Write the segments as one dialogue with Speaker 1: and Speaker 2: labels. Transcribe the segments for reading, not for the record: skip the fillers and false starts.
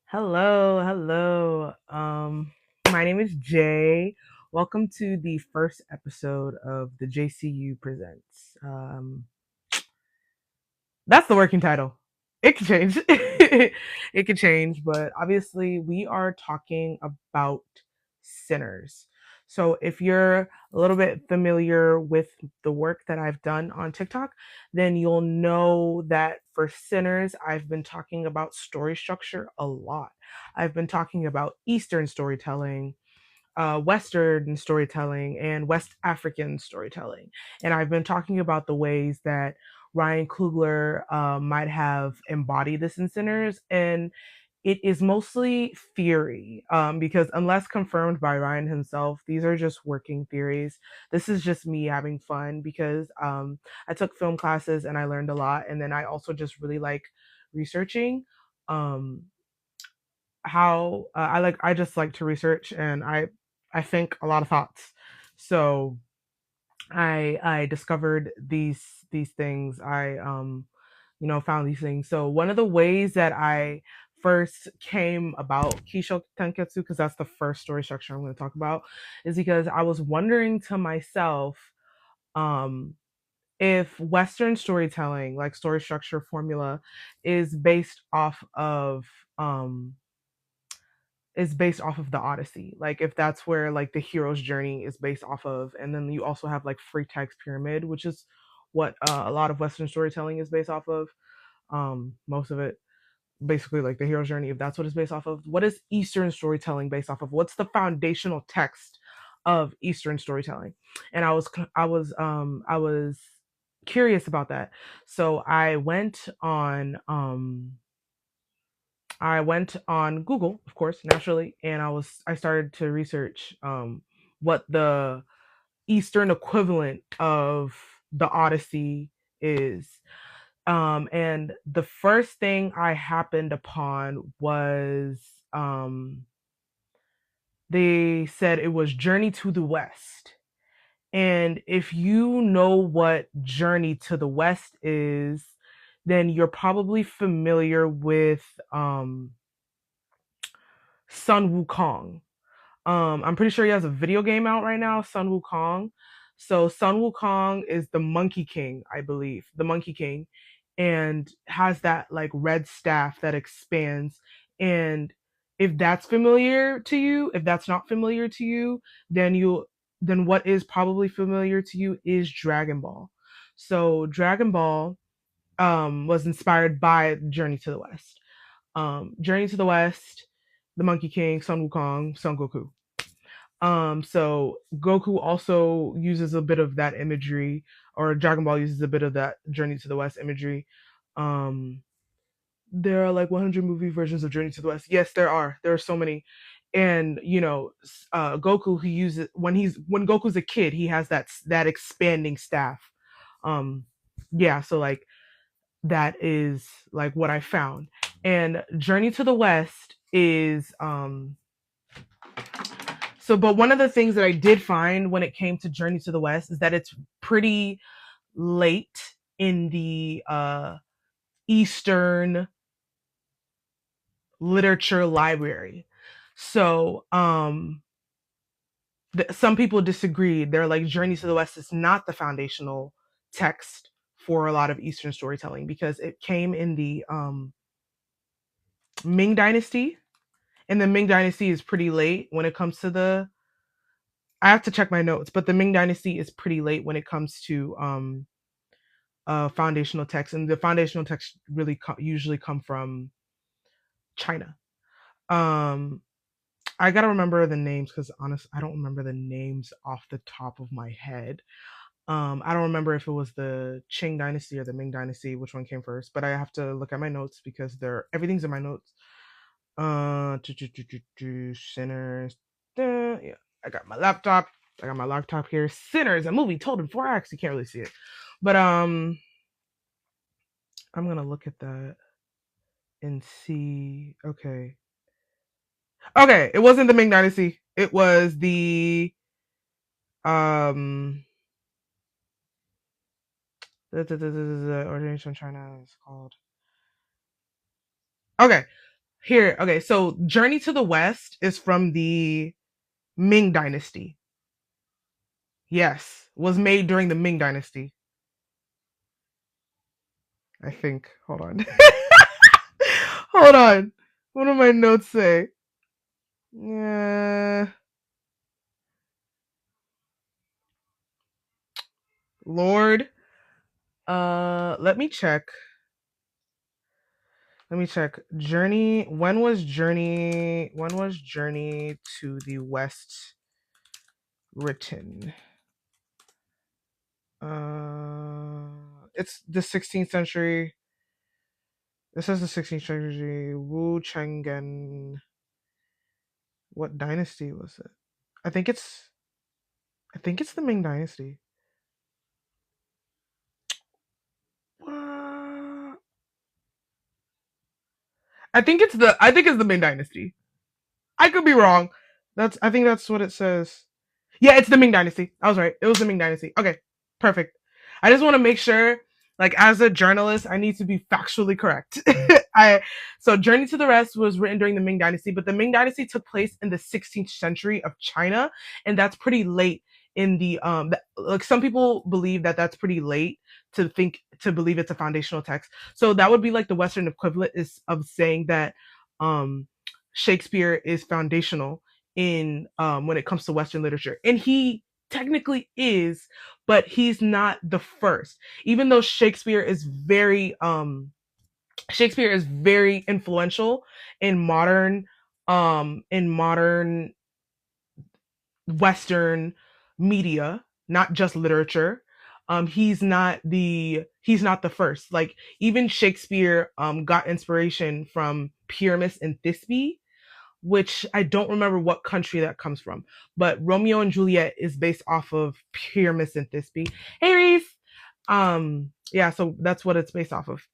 Speaker 1: Hello, hello. My name is Jay. Welcome to the first episode of the JCU Presents. That's the working title. It can change. It can change, but obviously we are talking about sinners. So if you're a little bit familiar with the work that I've done on TikTok, then you'll know that for sinners, I've been talking about story structure a lot. I've been talking about Eastern storytelling, Western storytelling, and West African storytelling. And I've been talking about the ways that Ryan Coogler might have embodied this in Sinners. And it is mostly theory because, unless confirmed by Ryan himself, these are just working theories. This is just me having fun because I took film classes and I learned a lot. And then I also just really like researching. Um, how I just like to research and I think a lot of thoughts. So I discovered these things. I found these things. So one of the ways that I first came about Kisho Tenketsu, because that's the first story structure I'm going to talk about, is because I was wondering to myself, um if Western storytelling, like story structure formula, is based off of um the Odyssey. Like if that's where like the hero's journey is based off of, and then you also have like free text pyramid, which is what a lot of Western storytelling is based off of. Most of it, basically, like the hero's journey. If that's what it's based off of, what is Eastern storytelling based off of? What's the foundational text of Eastern storytelling? And I was curious about that, so I went on Google, of course, naturally, and I started to research what the Eastern equivalent of the Odyssey is. And the first thing I happened upon was they said it was Journey to the West. And if you know what Journey to the West is, then you're probably familiar with Sun Wukong. I'm pretty sure he has a video game out right now, Sun Wukong. So Sun Wukong is the Monkey King, I believe, the Monkey King, and has that like red staff that expands. And if that's not familiar to you, then what is probably familiar to you is Dragon Ball. So Dragon Ball was inspired by Journey to the West. Journey to the West, the Monkey King, Sun Wukong, Son Goku. So Goku also uses a bit of that imagery, or Dragon Ball uses a bit of that Journey to the West imagery. Um, there are like 100 movie versions of Journey to the West. Yes, there are. There are so many. And Goku, he uses when Goku's a kid, he has that expanding staff. Um, yeah, so like that is like what I found. And Journey to the West is but one of the things that I did find when it came to Journey to the West is that it's pretty late in the Eastern literature library. So some people disagreed. They're like, Journey to the West is not the foundational text for a lot of Eastern storytelling because it came in the Ming Dynasty, and the Ming Dynasty is pretty late when it comes to the. I have to check my notes, but the Ming Dynasty is pretty late when it comes to foundational text, and the foundational text really usually come from China. Um, I gotta remember the names because honest, I don't remember the names off the top of my head. I don't remember if it was the Qing Dynasty or the Ming Dynasty, which one came first, but I have to look at my notes because everything's in my notes. Sinners. Yeah, I got my laptop. I got my laptop here. Sinners, a movie told in 4 acts. You can't really see it, but I'm gonna look at that and see. Okay. It wasn't the Ming Dynasty. It was the um the ordination in China is called. Okay, Here, okay, so Journey to the West is from the Ming Dynasty. Yes, was made during the Ming Dynasty, I think. Hold on. Hold on. What do my notes say? Yeah, Lord. Let me check. Let me check. Journey. When was Journey to the West written? It's the 16th century. This says the 16th century. Wu Chenggen. What dynasty was it? I think it's. I think it's the Ming Dynasty. What? I think it's the Ming Dynasty. I could be wrong. I think that's what it says. Yeah, it's the Ming Dynasty. I was right. It was the Ming Dynasty. Okay, perfect. I just want to make sure, like, as a journalist, I need to be factually correct. I So Journey to the West was written during the Ming Dynasty, but the Ming Dynasty took place in the 16th century of China, and that's pretty late in the like some people believe that that's pretty late to believe it's a foundational text. So that would be like the Western equivalent is of saying that um Shakespeare is foundational in when it comes to Western literature, and he technically is, but he's not the first. Even though Shakespeare is very influential in modern Western media, not just literature. He's not the first. Like even Shakespeare got inspiration from Pyramus and Thisbe, which I don't remember what country that comes from, but Romeo and Juliet is based off of Pyramus and Thisbe. Hey Reese. Yeah, so that's what it's based off of.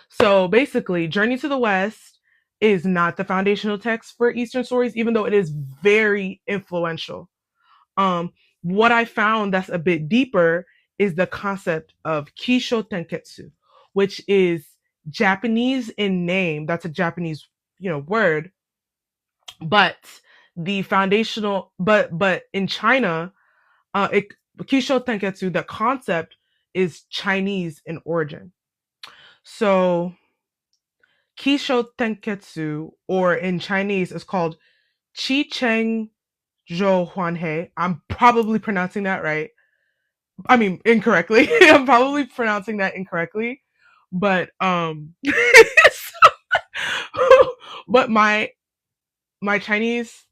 Speaker 1: So basically, Journey to the West is not the foundational text for Eastern stories, even though it is very influential. What I found that's a bit deeper is the concept of Kisho Tenketsu, which is Japanese in name. That's a Japanese, word, but the foundational, but in China, Kisho Tenketsu, the concept is Chinese in origin. So Kisho Tenketsu, or in Chinese, is called Chi Cheng Zhou Huanhe. I'm probably pronouncing that right. I mean, incorrectly. I'm probably pronouncing that incorrectly, but but my Chinese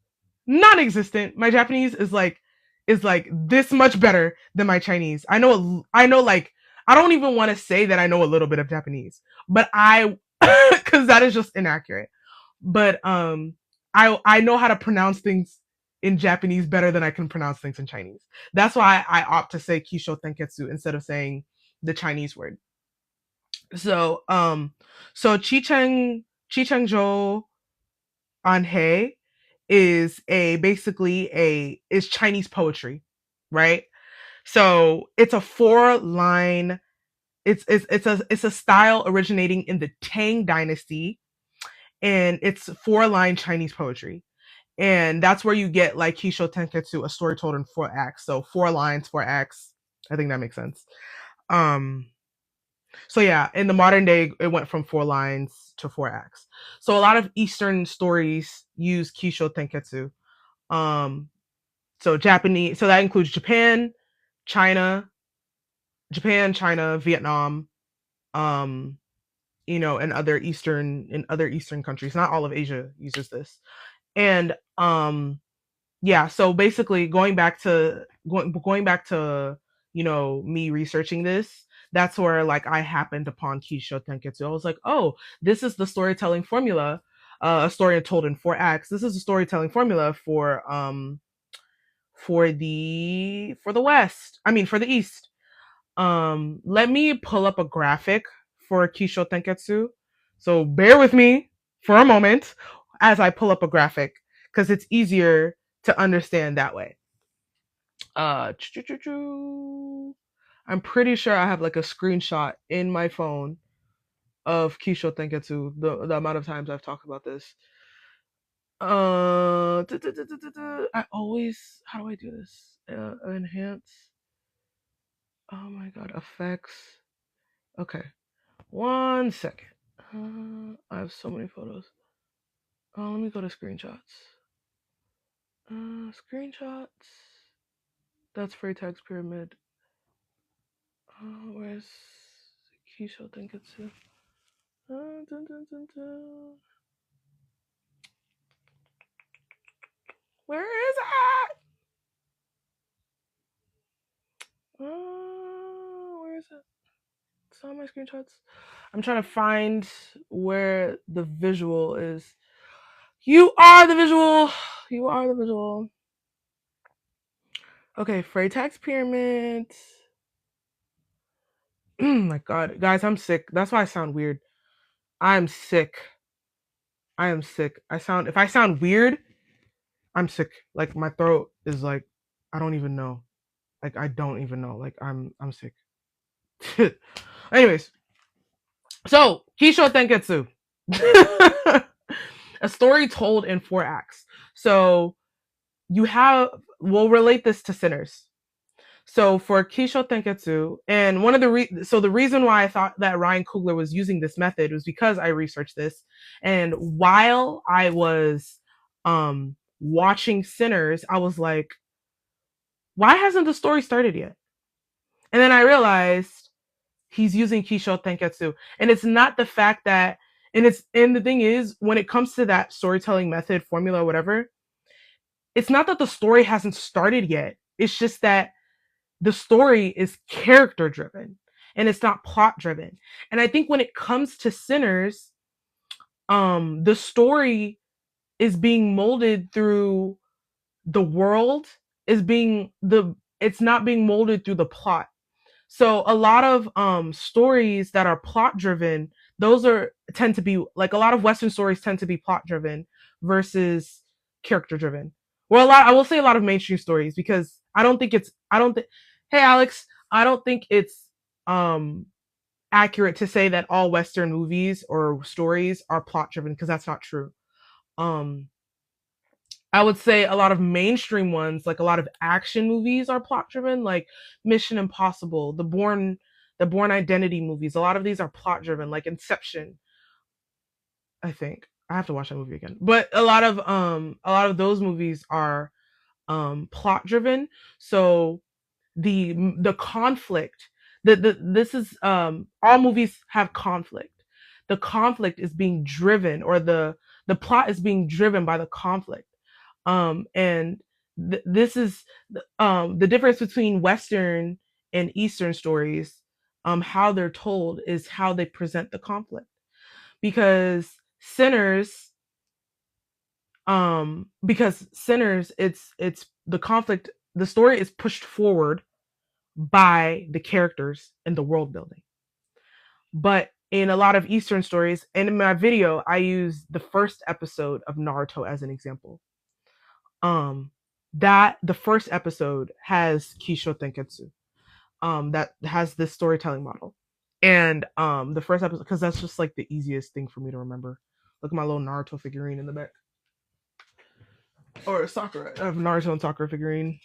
Speaker 1: non-existent. My Japanese is like this much better than my Chinese. I know like I don't even want to say that I know a little bit of Japanese, but I cuz that is just inaccurate. But I know how to pronounce things in Japanese better than I can pronounce things in Chinese. That's why I opt to say Kisho Tenketsu instead of saying the Chinese word. So so Chichengzhou Anhe is Chinese poetry, right? So it's a four line. It's a style originating in the Tang Dynasty, and it's four line Chinese poetry, and that's where you get like Kisho Tenketsu, a story told in four acts. So four lines, four acts. I think that makes sense. Um, so yeah, in the modern day, it went from four lines to four acts. So a lot of Eastern stories use Kisho Tenketsu. Um, so Japanese, so that includes China, China, Vietnam, um, and other Eastern countries. Not all of Asia uses this. And yeah, so basically going back to me researching this, that's where like I happened upon Kisho Tenketsu. I was like, oh, this is the storytelling formula, a story told in four acts. This is a storytelling formula for the West. I mean for the East. Let me pull up a graphic for Kisho Tenketsu. So bear with me for a moment as I pull up a graphic because it's easier to understand that way. I'm pretty sure I have like a screenshot in my phone of Kisho Tenketsu, the amount of times I've talked about this. I always, how do I do this? Enhance. Oh my god, effects. Okay, 1 second. I have so many photos. Let me go to screenshots. Screenshots. That's Freytag's pyramid. Where's Kisho Tenketsu? Dun, dun, dun, dun. Where is it? Where is it? It's on my screenshots. I'm trying to find where the visual is. You are the visual. You are the visual. Okay, Freytag's pyramid. My god, guys, I'm sick. That's why I sound weird. I'm sick. I am sick. If I sound weird, I'm sick. Like my throat is like, I don't even know. Like I don't even know. Like I'm sick. Anyways, so Kisho Tenketsu. A story told in 4 acts. So we'll relate this to Sinners. So for Kisho Tenketsu, and one of the reason why I thought that Ryan Coogler was using this method was because I researched this, and while I was watching Sinners, I was like, why hasn't the story started yet? And then I realized he's using Kisho Tenketsu, and it's not the fact that, and the thing is, when it comes to that storytelling method, formula, whatever, it's not that the story hasn't started yet. It's just that the story is character driven and it's not plot driven. And I think when it comes to Sinners, the story is being molded through the world, it's not being molded through the plot. So a lot of stories that are plot driven, tend to be like, a lot of Western stories tend to be plot driven versus character driven. Well, I will say a lot of mainstream stories, because hey Alex, I don't think it's accurate to say that all Western movies or stories are plot driven, because that's not true. Um I would say a lot of mainstream ones, like a lot of action movies, are plot driven, like Mission Impossible, the Bourne Identity movies. A lot of these are plot driven, like Inception. I think I have to watch that movie again, but a lot of those movies are plot driven. So the conflict, this is all movies have conflict. The conflict is being driven, or the plot is being driven by the conflict. And this is the difference between Western and Eastern stories. How they're told is how they present the conflict. Because Sinners, it's the conflict, the story is pushed forward by the characters and the world building. But in a lot of Eastern stories, and in my video, I use the first episode of Naruto as an example. That the first episode has Kisho Tenketsu. That has this storytelling model. And the first episode, because that's just like the easiest thing for me to remember. Look at my little Naruto figurine in the back. Or Sakura. I have Naruto and Sakura figurine.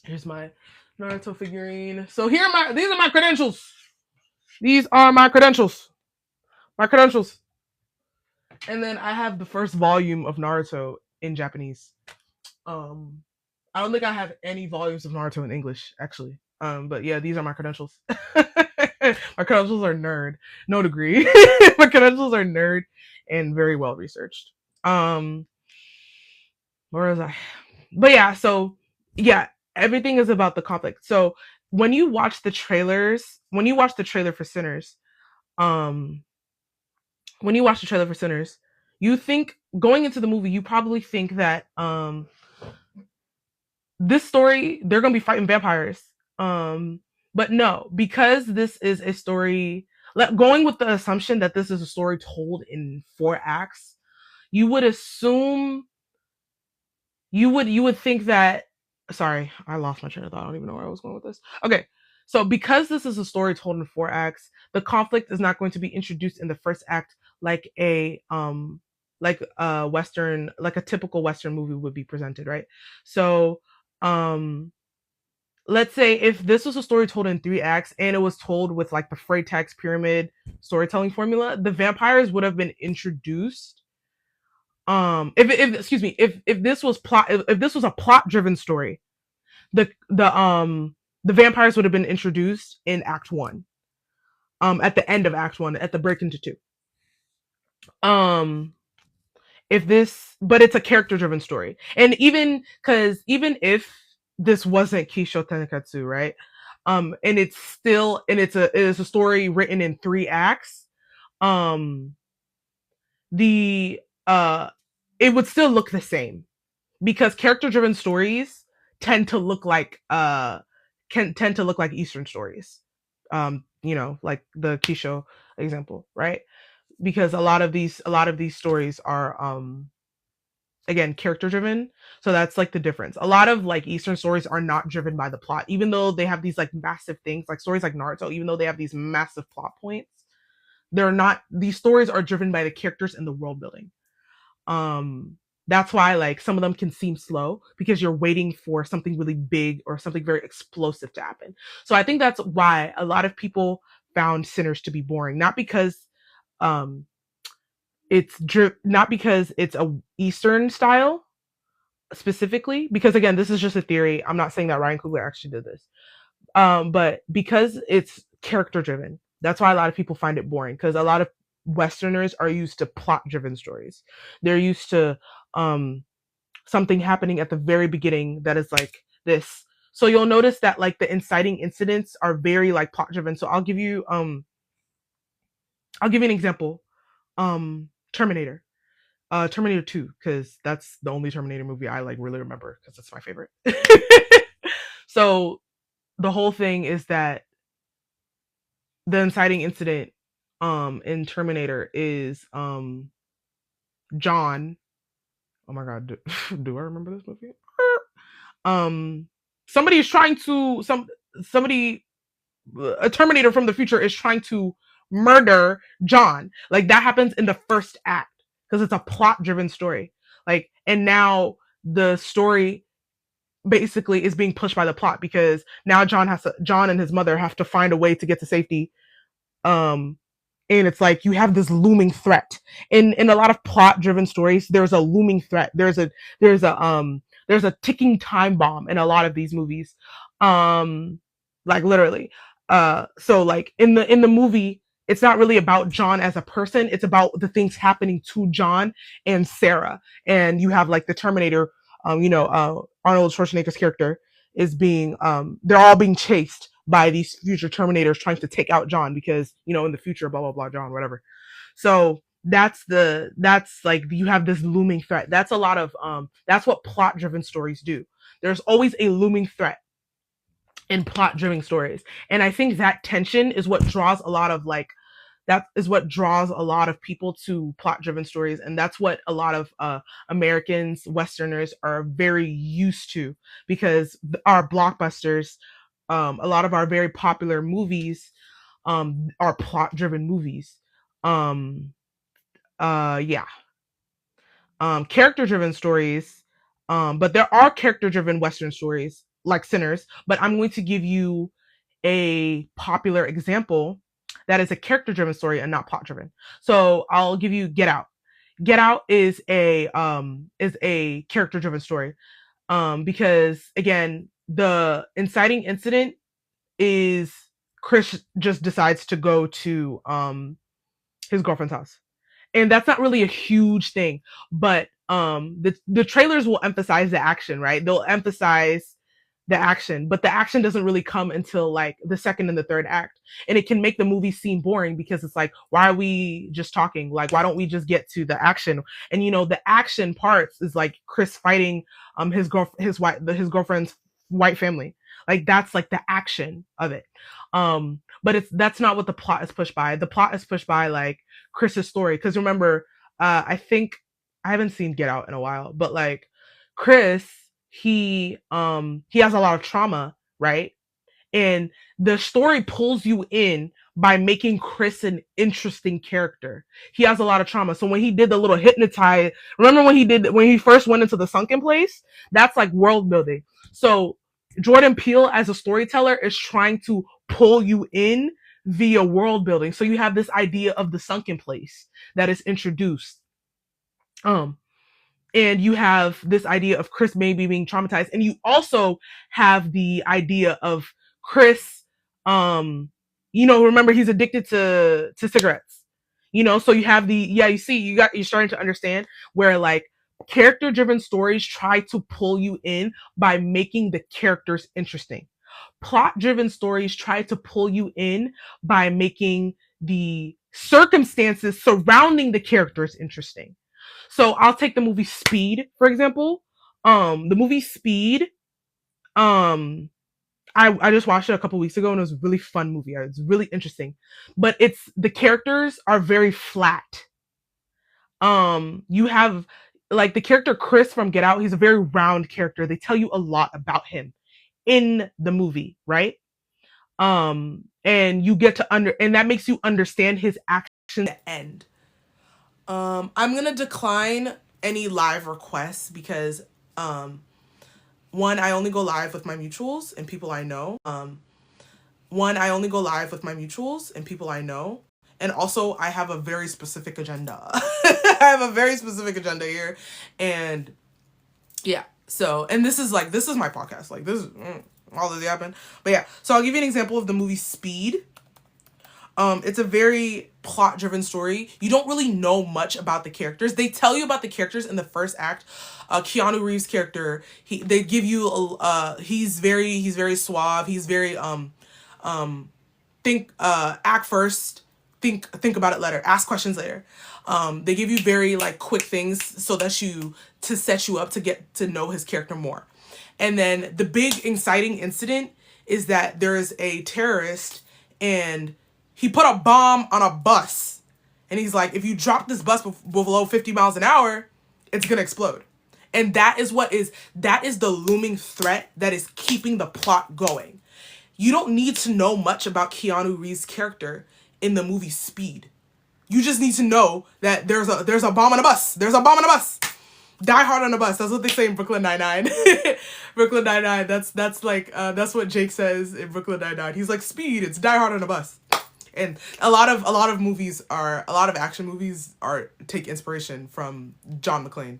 Speaker 1: Here's my Naruto figurine. So these are my credentials. These are my credentials. My credentials. And then I have the first volume of Naruto in Japanese. I don't think I have any volumes of Naruto in English, actually. But yeah, these are my credentials. My credentials are nerd. No degree. My credentials are nerd and very well researched. Where was I? But yeah, so yeah, everything is about the conflict. So when you watch the trailer for Sinners, you think, going into the movie, you probably think that this story, they're gonna be fighting vampires. But no, because this is a story, going with the assumption that this is a story told in 4 acts, you would assume, you would think that, sorry, I lost my train of thought. I don't even know where I was going with this. Okay, So because this is a story told in 4 acts, the conflict is not going to be introduced in the first act like a western, like a typical western movie would be presented, right? So um let's say if this was a story told in 3 acts and it was told with like the Freytag's pyramid storytelling formula, the vampires would have been introduced. If excuse me, if this was plot, if this was a plot driven story, the vampires would have been introduced in Act One. At the end of Act One, at the break into two. Um, if this, but it's a character driven story, and even if this wasn't Kisho Tenkatsu, right? And it's still, and it is a story written in 3 acts. Um, the it would still look the same because character driven stories tend to look like can tend to look like Eastern stories. Like the Kisho example, right? Because a lot of these stories are again character driven. So that's like the difference. A lot of like Eastern stories are not driven by the plot, even though they have these like massive things, like stories like Naruto, even though they have these massive plot points, they're not, these stories are driven by the characters and the world building. um that's why like some of them can seem slow because you're waiting for something really big or something very explosive to happen. So I think that's why a lot of people found Sinners to be boring, not because um not because it's a Eastern style specifically, because again, this is just a theory. I'm not saying that Ryan Coogler actually did this. But because it's character driven, that's why a lot of people find it boring, because a lot of Westerners are used to plot driven stories. They're used to something happening at the very beginning that is like this. So you'll notice that like the inciting incidents are very like plot driven. So I'll give you an example. Terminator. Terminator 2, because that's the only Terminator movie I like really remember because it's my favorite. So the whole thing is that the inciting incident in Terminator is John. Oh my god, do I remember this movie? Um somebody is trying to somebody a Terminator from the future is trying to murder John. Like that happens in the first act because it's a plot driven story. Like, and now the story basically is being pushed by the plot because now John and his mother have to find a way to get to safety. um and it's like you have this looming threat in a lot of plot driven stories. There's a looming threat. There's a ticking time bomb in a lot of these movies. Like literally. So like in the movie, it's not really about John as a person, it's about the things happening to John and Sarah. And you have like the Terminator, Arnold Schwarzenegger's character is being they're all being chased by these future Terminators trying to take out John because, in the future, blah, blah, blah, John, whatever. So that's like, you have this looming threat. That's a lot of, that's what plot driven stories do. There's always a looming threat in plot driven stories. And I think that tension is what draws a lot of like, that is what draws a lot of people to plot driven stories. And that's what a lot of Americans, Westerners are very used to, because our blockbusters, a lot of our very popular movies are plot driven movies. Yeah. Character driven stories, but there are character driven Western stories like Sinners, but I'm going to give you a popular example that is a character driven story and not plot driven. So I'll give you Get Out. Get Out is a character driven story, because again, the inciting incident is Chris just decides to go to his girlfriend's house. And that's not really a huge thing, but the trailers will emphasize the action, right? They'll emphasize the action, but the action doesn't really come until like the second and the third act. And it can make the movie seem boring because it's like, why are we just talking? Like, why don't we just get to the action? And the action parts is like Chris fighting his girlfriend's white family. Like that's like the action of it. But that's not what the plot is pushed by. The plot is pushed by like Chris's story. Because remember, I think I haven't seen Get Out in a while, but like Chris, he has a lot of trauma, right? And the story pulls you in by making Chris an interesting character. He has a lot of trauma. So when he did the little hypnotize, remember when he first went into the sunken place? That's like world building. So Jordan Peele as a storyteller is trying to pull you in via world building. So you have this idea of the sunken place that is introduced. And you have this idea of Chris maybe being traumatized, and you also have the idea of Chris, remember he's addicted to cigarettes, so you have you're starting to understand where like character driven stories try to pull you in by making the characters interesting. Plot driven stories try to pull you in by making the circumstances surrounding the characters interesting. So I'll take the movie Speed, for example. The movie Speed, I just watched it a couple weeks ago and it was a really fun movie. It's really interesting. But the characters are very flat. You have like the character Chris from Get Out, he's a very round character. They tell you a lot about him in the movie, right? And you get to and that makes you understand his actions at the end. I'm gonna decline any live requests because one, I only go live with my mutuals and people I know. And also I have a very specific agenda. I have a very specific agenda here. And yeah, so, and this is my podcast. Like this is all that happened. But yeah, so I'll give you an example of the movie Speed. It's a very plot-driven story. You don't really know much about the characters. They tell you about the characters in the first act. Keanu Reeves' character, they give you he's very suave. He's very act first, think about it later, ask questions later. They give you very like quick things so that to set you up to get to know his character more. And then the big inciting incident is that there is a terrorist and he put a bomb on a bus. And he's like, if you drop this bus below 50 miles an hour, it's going to explode. And that is the looming threat that is keeping the plot going. You don't need to know much about Keanu Reeves' character in the movie Speed. You just need to know that there's a bomb on a bus. There's a bomb on a bus. Die hard on a bus. That's what they say in Brooklyn Nine-Nine. Brooklyn Nine-Nine. That's what Jake says in Brooklyn Nine-Nine. He's like, Speed, it's die hard on a bus. And a lot of action movies take inspiration from John McClane.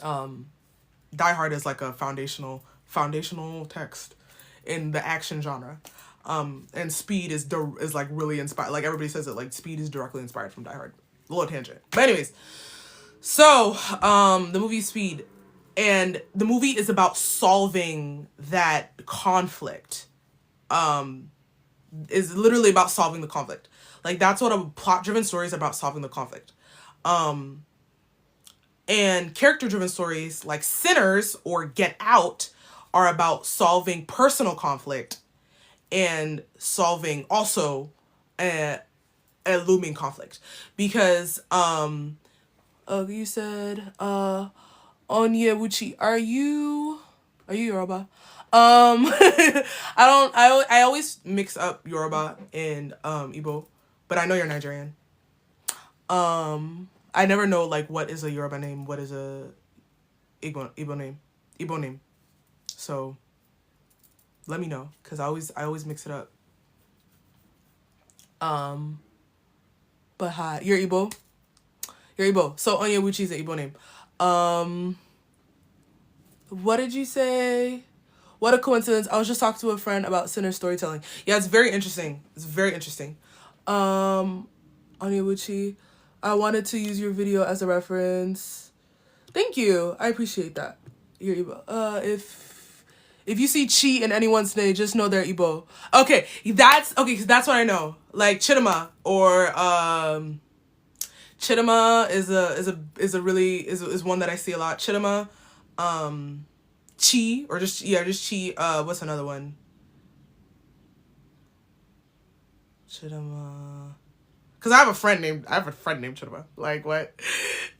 Speaker 1: Die Hard is like a foundational text in the action genre. And Speed is like really inspired. Like everybody says it, like Speed is directly inspired from Die Hard. A little tangent. But anyways, so the movie Speed, and the movie is about solving that conflict. Is literally about solving the conflict. Like that's what a plot-driven story is about, solving the conflict. And character-driven stories like Sinners or Get Out are about solving personal conflict and solving also a looming conflict. Because you said Onyewuchi, are you Yoruba? I always mix up Yoruba and Igbo, but I know you're Nigerian. I never know like what is a Yoruba name, what is a Igbo name. So let me know, because I always mix it up. But hi, you're Igbo. So Onyewuchi is an Igbo name. What did you say? What a coincidence. I was just talking to a friend about Sinner storytelling. Yeah, it's very interesting. Onyewuchi, I wanted to use your video as a reference. Thank you. I appreciate that. You're Igbo. If you see Chi in anyone's name, just know they're Igbo. Okay, that's what I know. Like Chidima or Chidima is one that I see a lot. Chidima, Chi, or just Chi. What's another one? Chidima. Cause I have a friend named Chidima. Like what?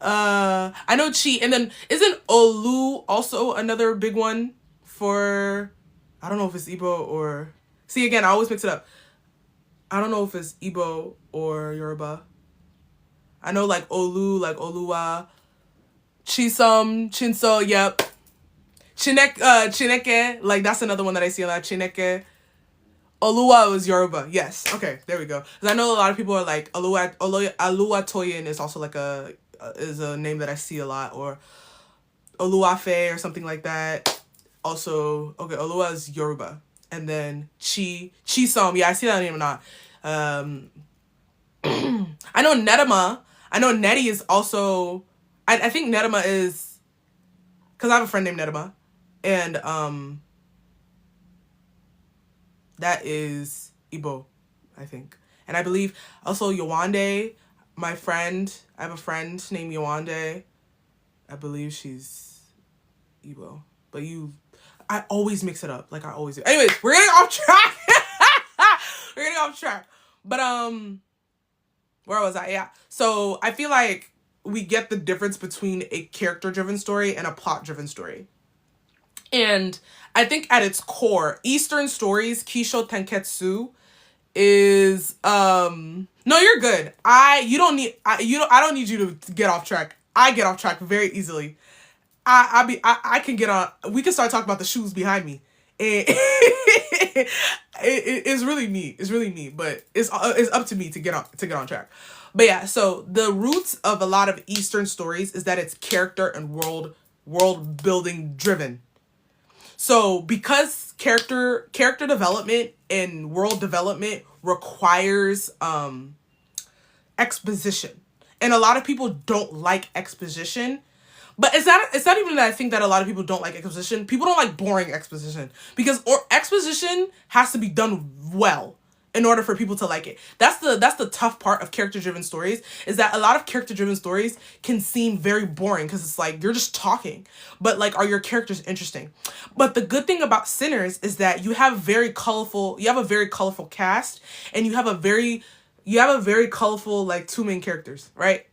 Speaker 1: I know Chi, and then isn't Olu also another big one for I don't know if it's Igbo or... See, again, I always mix it up. I don't know if it's Igbo or Yoruba. I know like Olu, like Oluwa, Chisum, Chinso, yep. Chineke, like that's another one that I see a lot. Chineke. Oluwa was Yoruba. Yes. Okay, there we go. Because I know a lot of people are like Oluwa Toyin is also like is a name that I see a lot, or Oluwafe or something like that. Also, okay, Oluwa is Yoruba, and then Chisum. Yeah, I see that name or not. I know Nedema. I know Nettie is also. I think Nedema is, because I have a friend named Nedema, and that is Igbo, I think. And I believe also Yawande, my friend, I have a friend named Yawande. I believe she's Igbo. But I always mix it up. Like I always do. Anyways, we're getting off track. We're getting off track. But where was I? Yeah. So I feel like we get the difference between a character-driven story and a plot-driven story. And I think at its core, Eastern stories, Kisho Tenketsu, is no, you're good. I don't need you to get off track. I get off track very easily. I can get on. We can start talking about the shoes behind me. It's really me. It's really me. But it's up to me to get on track. But yeah, so the roots of a lot of Eastern stories is that it's character and world building driven. So because character development and world development requires exposition, and a lot of people don't like exposition. But it's not even that I think that a lot of people don't like exposition. People don't like boring exposition, because exposition has to be done well in order for people to like it. That's the tough part of character-driven stories, is that a lot of character-driven stories can seem very boring because it's like you're just talking. But like, are your characters interesting? But the good thing about Sinners is that you have a very colorful cast, and you have a very colorful like two main characters, right?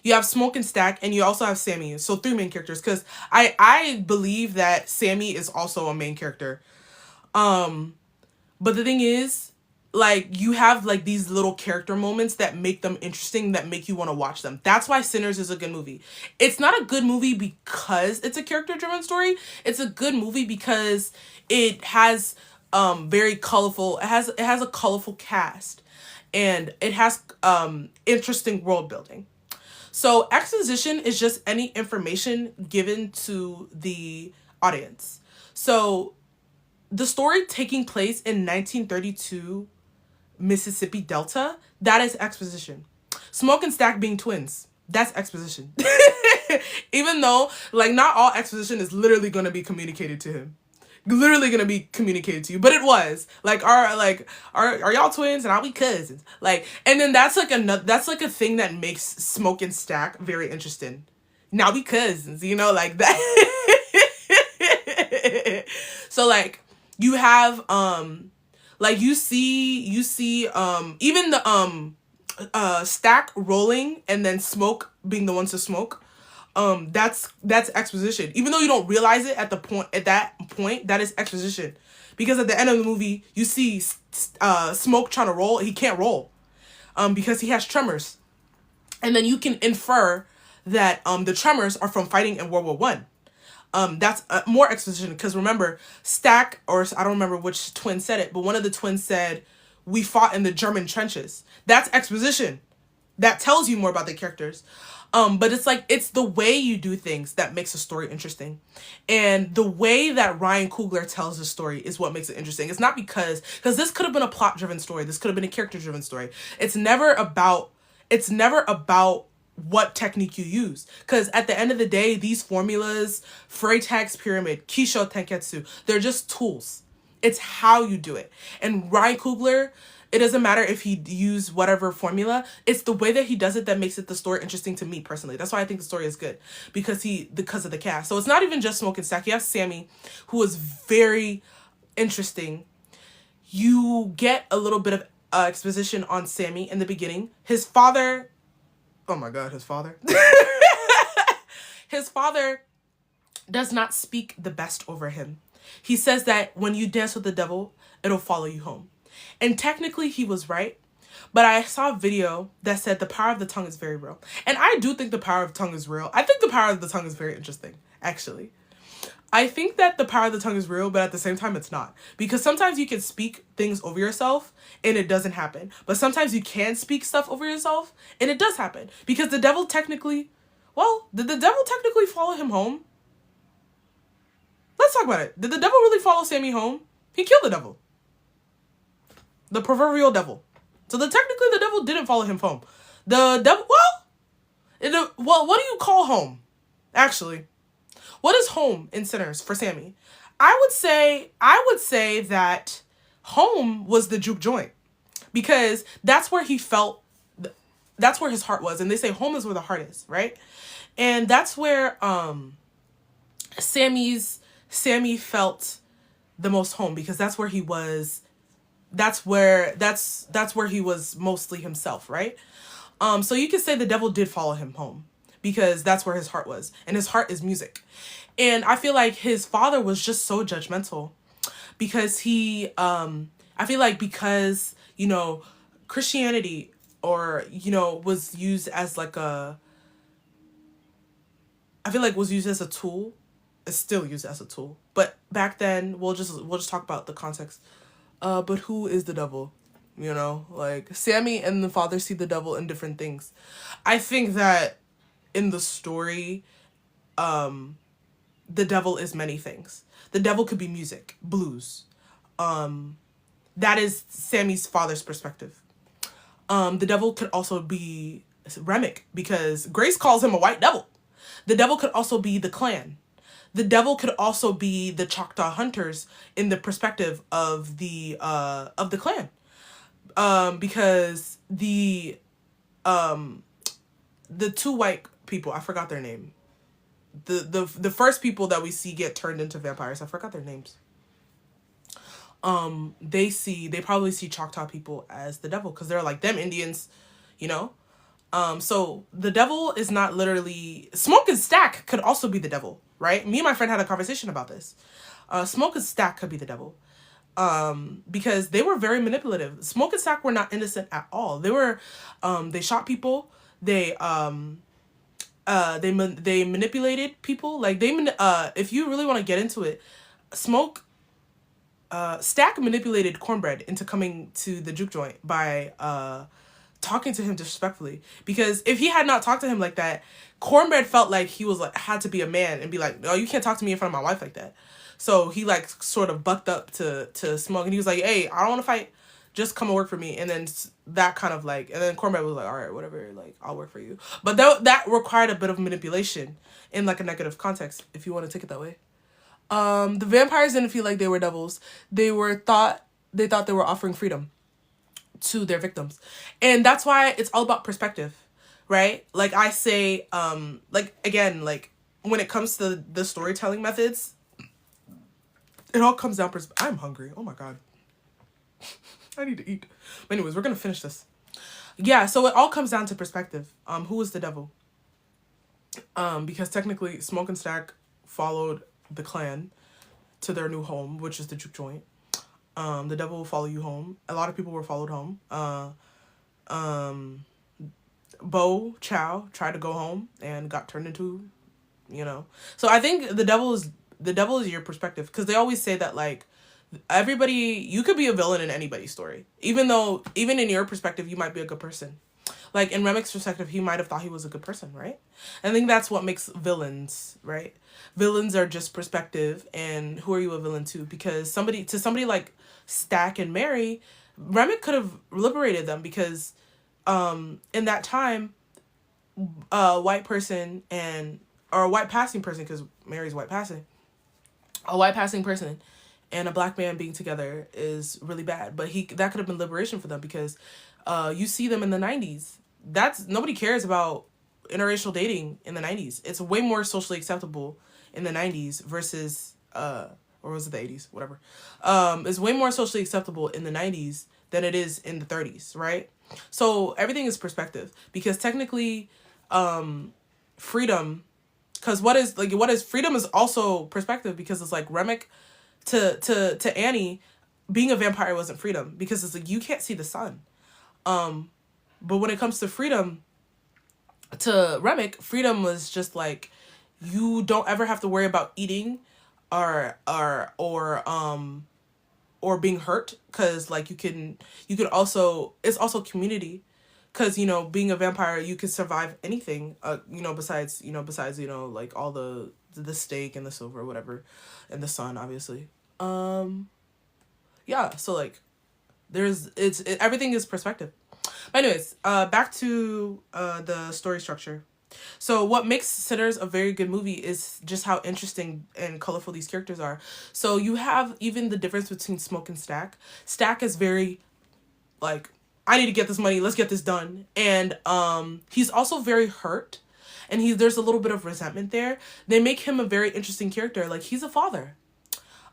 Speaker 1: You have Smoke and Stack, and you also have Sammy. So 3 main characters, because I believe that Sammy is also a main character. But the thing is, like, you have like these little character moments that make them interesting, that make you want to watch them. That's why Sinners is a good movie. It's not a good movie because it's a character-driven story. It's a good movie because it has very colorful. It has a colorful cast, and it has interesting world building. So exposition is just any information given to the audience. So the story taking place in 1932 Mississippi Delta, that is exposition. Smoke and Stack being twins, that's exposition. Even though, like, not all exposition is literally going to be communicated to him. Literally going to be communicated to you, but it was like, are y'all twins and are we cousins? Like, and then that's like a thing that makes Smoke and Stack very interesting. Now we cousins, you know, like that. So like, you have like you see even the Stack rolling and then Smoke being the ones to smoke. That's exposition. Even though you don't realize it at that point, that is exposition. Because at the end of the movie, you see Smoke trying to roll. He can't roll because he has tremors. And then you can infer that the tremors are from fighting in World War One. That's more exposition, because remember, Stack, or I don't remember which twin said it, but one of the twins said, "We fought in the German trenches." That's exposition. That tells you more about the characters. But it's like, it's the way you do things that makes a story interesting. And the way that Ryan Coogler tells the story is what makes it interesting. It's not because this could have been a plot-driven story. This could have been a character-driven story. It's never about what technique you use. Because at the end of the day, these formulas, Freytag's pyramid, Kisho Tenketsu, they're just tools. It's how you do it. And Ryan Coogler, it doesn't matter if he used whatever formula. It's the way that he does it that makes it the story interesting to me personally. That's why I think the story is good, because of the cast. So it's not even just Smoke and Stack. You have Sammy, who is very interesting. You get a little bit of exposition on Sammy in the beginning. His father, oh my God, his father. His father does not speak the best over him. He says that when you dance with the devil, it'll follow you home. And technically he was right. But I saw a video that said the power of the tongue is very real. And I do think the power of the tongue is real. I think the power of the tongue is very interesting, actually. I think that the power of the tongue is real, but at the same time, it's not. Because sometimes you can speak things over yourself and it doesn't happen. But sometimes you can speak stuff over yourself and it does happen. Because the devil technically, well, did the devil technically follow him home? Let's talk about it. Did the devil really follow Sammy home? He killed the devil. The proverbial devil. So technically the devil didn't follow him home. The devil, well, what do you call home? Actually, what is home in Sinners for Sammy? I would say that home was the juke joint, because that's where he felt, that's where his heart was. And they say home is where the heart is, right? And that's where Sammy felt the most home, because that's where he was. That's where he was mostly himself, right? So you could say the devil did follow him home, because that's where his heart was, and his heart is music. And I feel like his father was just so judgmental, because I feel like because, Christianity, or, was used as like was used as a tool. It's still used as a tool, but back then we'll just talk about the context. But who is the devil? Like Sammy and the father see the devil in different things. I think that in the story, the devil is many things. The devil could be music, blues. That is Sammy's father's perspective. The devil could also be Remick, because Grace calls him a white devil. The devil could also be the clan. The devil could also be the Choctaw hunters in the perspective of the clan. Because the two white people, I forgot their name. The first people that we see get turned into vampires, I forgot their names. They probably see Choctaw people as the devil, because they're like, them Indians, so the devil is not literally, Smoke and Stack could also be the devil, right? Me and my friend had a conversation about this. Smoke and Stack could be the devil. Because they were very manipulative. Smoke and Stack were not innocent at all. They were, they shot people. They manipulated people. Like if you really want to get into it, Stack manipulated Cornbread into coming to the juke joint by, talking to him disrespectfully. Because if he had not talked to him like that, Cornbread felt like he was had to be a man and be like, "Oh, you can't talk to me in front of my wife like that." So he sort of bucked up to Smoke, and he was like, "Hey, I don't want to fight. Just come and work for me." And then that kind of and then Cornbread was like, "All right, whatever, I'll work for you." But that required a bit of manipulation in a negative context, if you want to take it that way. The vampires didn't feel like they were devils. They thought they were offering freedom to their victims. And that's why it's all about perspective, right? Like I say, again, when it comes to the storytelling methods, it all comes down I'm hungry. Oh my God. I need to eat. But anyways, we're going to finish this. Yeah, so it all comes down to perspective. Who is the devil? Because technically Smoke and Stack followed the clan to their new home, which is the juke joint. The devil will follow you home. A lot of people were followed home. Bo Chow tried to go home and got turned into, So I think the devil is your perspective, because they always say that everybody, you could be a villain in anybody's story, even in your perspective you might be a good person. Like in Remick's perspective, he might have thought he was a good person, right? I think that's what makes villains, right? Villains are just perspective, and who are you a villain to? Because somebody like Stack and Mary, Remick could have liberated them, because in that time, a white person or a white passing person, because Mary's white passing, a white passing person and a black man being together is really bad. But that could have been liberation for them, because you see them in the 90s. Nobody cares about interracial dating in the 90s. It's way more socially acceptable in the 90s versus or was it the 80s? Whatever. It's way more socially acceptable in the 90s than it is in the 30s, right? So everything is perspective, because technically freedom, because what is freedom is also perspective, because it's Remick to Annie, being a vampire wasn't freedom, because it's like you can't see the sun. But when it comes to freedom, to Remick, freedom was just like, you don't ever have to worry about eating or being hurt, because like you could also, it's also community, because being a vampire, you could survive anything, besides like all the steak and the silver or whatever, and the sun, obviously. Yeah, so like everything is perspective. But anyways, back to the story structure. So what makes Sinners a very good movie is just how interesting and colorful these characters are. So you have even the difference between Smoke and Stack. Stack is very like, I need to get this money, let's get this done. And he's also very hurt, and there's a little bit of resentment there. They make him a very interesting character. Like, he's a father.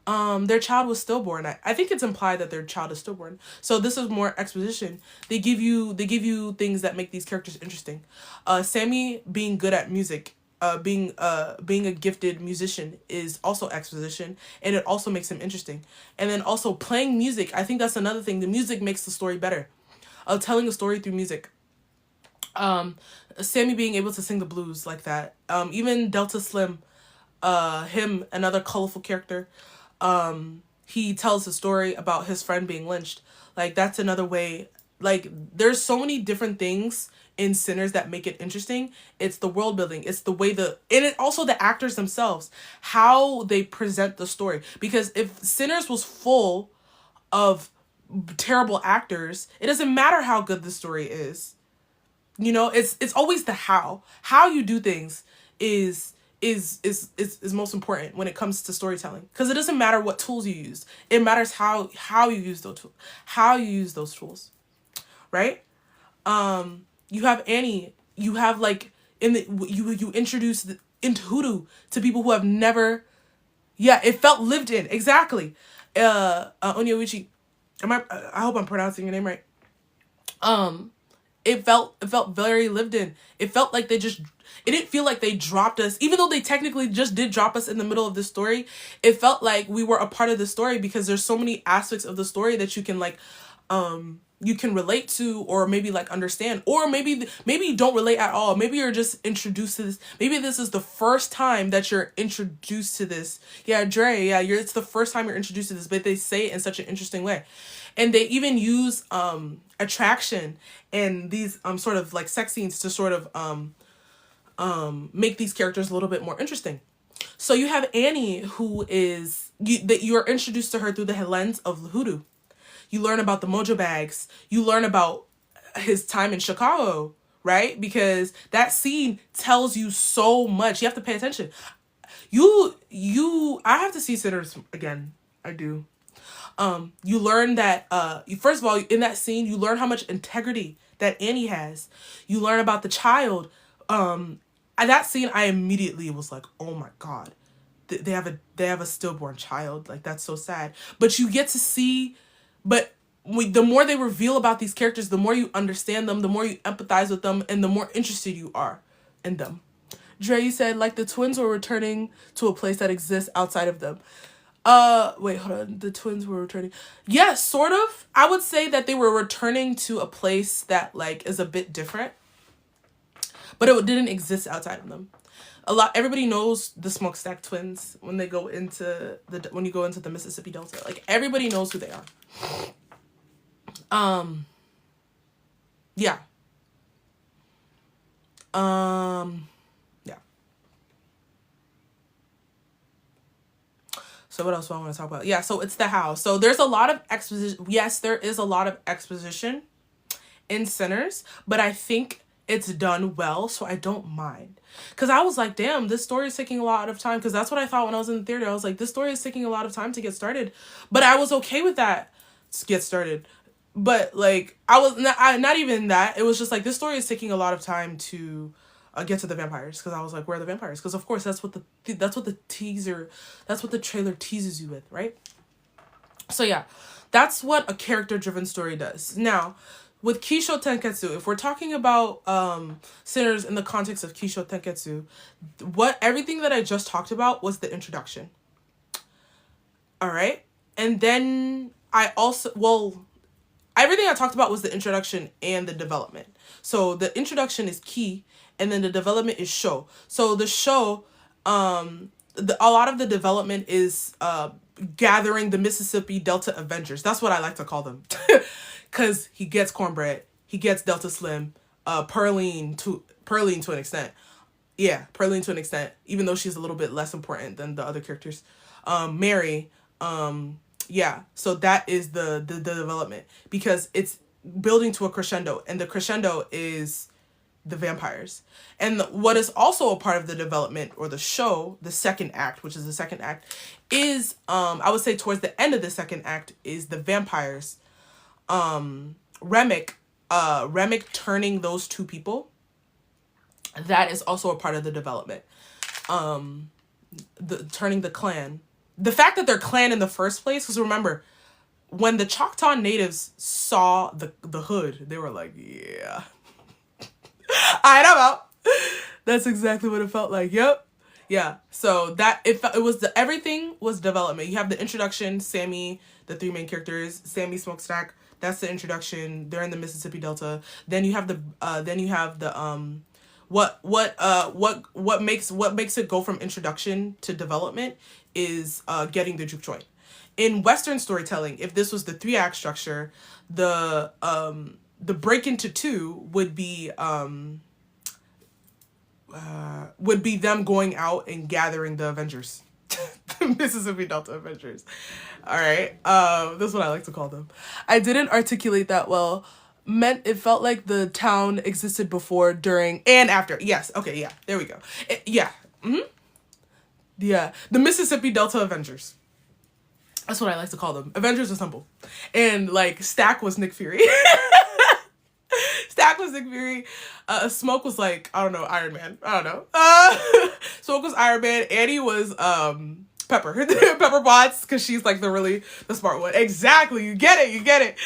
Speaker 1: Their child was stillborn. I think it's implied that their child is stillborn. So this is more exposition. They give you things that make these characters interesting. Sammy being good at music, being a gifted musician is also exposition, and it also makes him interesting. And then also playing music, I think that's another thing. The music makes the story better. Telling a story through music. Sammy being able to sing the blues like that. Even Delta Slim, him, another colorful character. He tells a story about his friend being lynched. Like, that's another way. Like, there's so many different things in Sinners that make it interesting. It's the world building. It's the way and it also the actors themselves, how they present the story. Because if Sinners was full of terrible actors, it doesn't matter how good the story is. It's always the how you do things is most important when it comes to storytelling, because it doesn't matter what tools you use. It matters how you use those tools, right? You have Annie. You have like you introduce into hoodoo to people who have never. Yeah, it felt lived in, exactly. Onyoichi, I hope I'm pronouncing your name right. It felt very lived in. It felt like it didn't feel like they dropped us, even though they technically just did drop us in the middle of the story. It felt like we were a part of the story, because there's so many aspects of the story that you can like, you can relate to, or maybe like understand, or maybe you don't relate at all. Maybe you're just introduced to this. Maybe this is the first time that you're introduced to this. Yeah, Dre. Yeah, it's the first time you're introduced to this, but they say it in such an interesting way. And they even use attraction and these sort of like sex scenes to sort of make these characters a little bit more interesting. So you have Annie, who is that you're introduced to her through the lens of hoodoo. You learn about the mojo bags. You learn about his time in Chicago, right? Because that scene tells you so much. You have to pay attention. I have to see Sinners again. I do. You learn that, first of all, in that scene, you learn how much integrity that Annie has. You learn about the child. At that scene, I immediately was like, oh my God, they have a stillborn child. Like, that's so sad. But you get to see, the more they reveal about these characters, the more you understand them, the more you empathize with them, and the more interested you are in them. Dre, you said, like, the twins were returning to a place that exists outside of them. Wait, hold on. The twins were returning. Yeah, sort of. I would say that they were returning to a place that, like, is a bit different. But it didn't exist outside of them. Everybody knows the Smokestack twins when you go into the Mississippi Delta. Like, everybody knows who they are. Yeah. Yeah. So what else do I want to talk about? Yeah, so it's the how. So there's a lot of exposition. Yes, there is a lot of exposition in Sinners, but I think it's done well, so I don't mind. Because I was like, damn, this story is taking a lot of time. Because that's what I thought when I was in the theater. I was like, this story is taking a lot of time to get started. But I was okay with that to get started. But, like, I was not even that. It was just like, this story is taking a lot of time to get to the vampires. Because I was like, where are the vampires? Because, of course, that's what the trailer teases you with, right? So, yeah, that's what a character-driven story does. Now, with Kisho Tenketsu, if we're talking about Sinners in the context of Kisho Tenketsu, everything that I just talked about was the introduction. All right. And then I also, well, everything I talked about was the introduction and the development. So the introduction is key, and then the development is show. So the show, a lot of the development is gathering the Mississippi Delta Avengers. That's what I like to call them, because he gets Cornbread, he gets Delta Slim, Pearline to an extent. Yeah, Pearline to an extent, even though she's a little bit less important than the other characters. Mary, yeah, so that is the development, because it's building to a crescendo, and the crescendo is the vampires. And what is also a part of the development or the show, the second act, which is the second act, is I would say towards the end of the second act is the vampires. Remick turning those two people. That is also a part of the development. Turning the clan. The fact that they're clan in the first place, because remember, when the Choctaw natives saw the hood, they were like, yeah. I know. That's exactly what it felt like. Yep. Yeah. So that it was everything was development. You have the introduction, Sammy, the three main characters, Sammy Smokestack. That's the introduction. They're in the Mississippi Delta. Then you have the what makes it go from introduction to development is getting the juke joint. In Western storytelling, if this was the 3-act structure, the break into 2 would be them going out and gathering the Avengers. The Mississippi Delta Avengers. All right. That's what I like to call them. I didn't articulate that well. It felt like the town existed before, during, and after. Yes. Okay. Yeah. There we go. Yeah. Mm-hmm. Yeah. The Mississippi Delta Avengers. That's what I like to call them. Avengers Assemble. And like Stack was Nick Fury. Stack was Nick Fury. Smoke was like, I don't know, Iron Man. I don't know. Smoke was Iron Man. Annie was Pepper. Pepper Potts, because she's like the smart one. Exactly. You get it.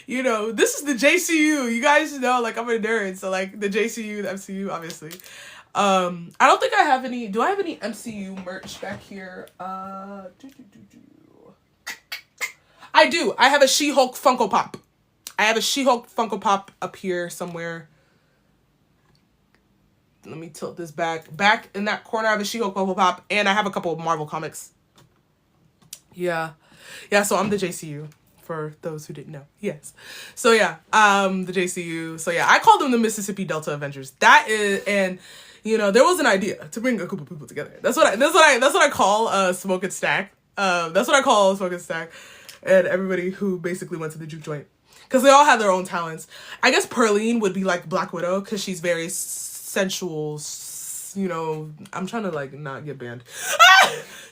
Speaker 1: You know, this is the JCU. You guys know, like, I'm a nerd. So like the JCU, the MCU, obviously. I don't think I have any. Do I have any MCU merch back here? I do. I have a She-Hulk Funko Pop. I have a She-Hulk Funko Pop up here somewhere. Let me tilt this back. Back in that corner, I have a She-Hulk Funko Pop, and I have a couple of Marvel comics. Yeah. Yeah, so I'm the JCU, for those who didn't know. Yes. So yeah, the JCU. So yeah, I call them the Mississippi Delta Avengers. That is, and you know, there was an idea to bring a group of people together. That's what I call Smoke and Stack. That's what I call Smoke and Stack. And everybody who basically went to the juke joint. Because they all have their own talents. I guess Pearline would be like Black Widow, because she's very sensual. You know, I'm trying to like not get banned.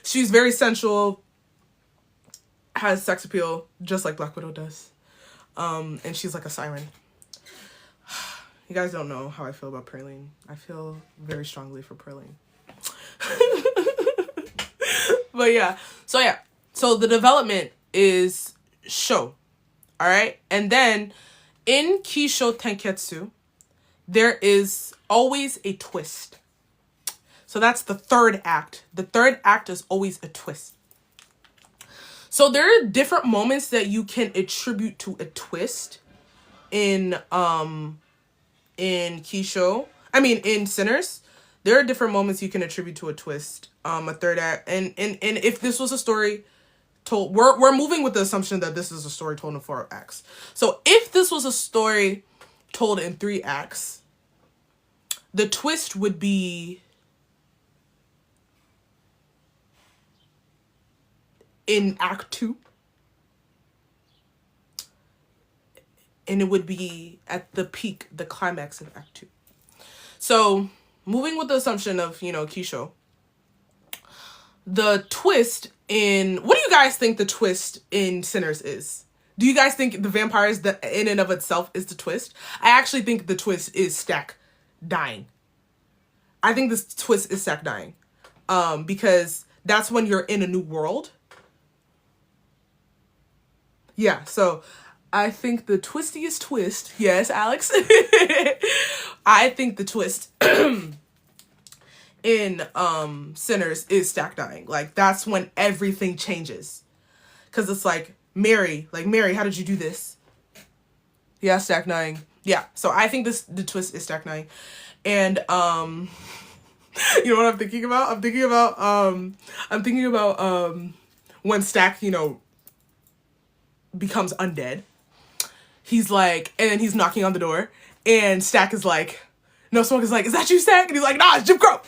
Speaker 1: She's very sensual. Has sex appeal, just like Black Widow does. And she's like a siren. You guys don't know how I feel about Pearline. I feel very strongly for Pearline. But yeah. So the development is show. All right. And then in Kisho Tenketsu, there is always a twist. So that's the third act. The third act is always a twist. So there are different moments that you can attribute to a twist in Kisho. I mean, in Sinners. There are different moments you can attribute to a twist. A third act. And if this was a story told, we're moving with the assumption that this is a story told in 4 acts. So if this was a story told in 3 acts, the twist would be in Act 2. And it would be at the peak, the climax of Act 2. So moving with the assumption of, you know, Kisho, the twist in, what do you guys think the twist in Sinners is? Do you guys think the vampires that in and of itself is the twist? I actually think the twist is Stack dying. I think this twist is Stack dying. Because that's when you're in a new world. Yeah, so I think the twistiest twist, yes, Alex. I think the twist in Sinners is Stack dying. Like, that's when everything changes. because it's like, Mary, how did you do this? Yeah, stack 9. Yeah, so I think the twist is stack 9. And you know what I'm thinking about? I'm thinking about when Stack, becomes undead. He's like, and then he's knocking on the door, and Stack is like, no, Smoke is like, is that you, Stack? And he's like, nah, it's Jim Crow.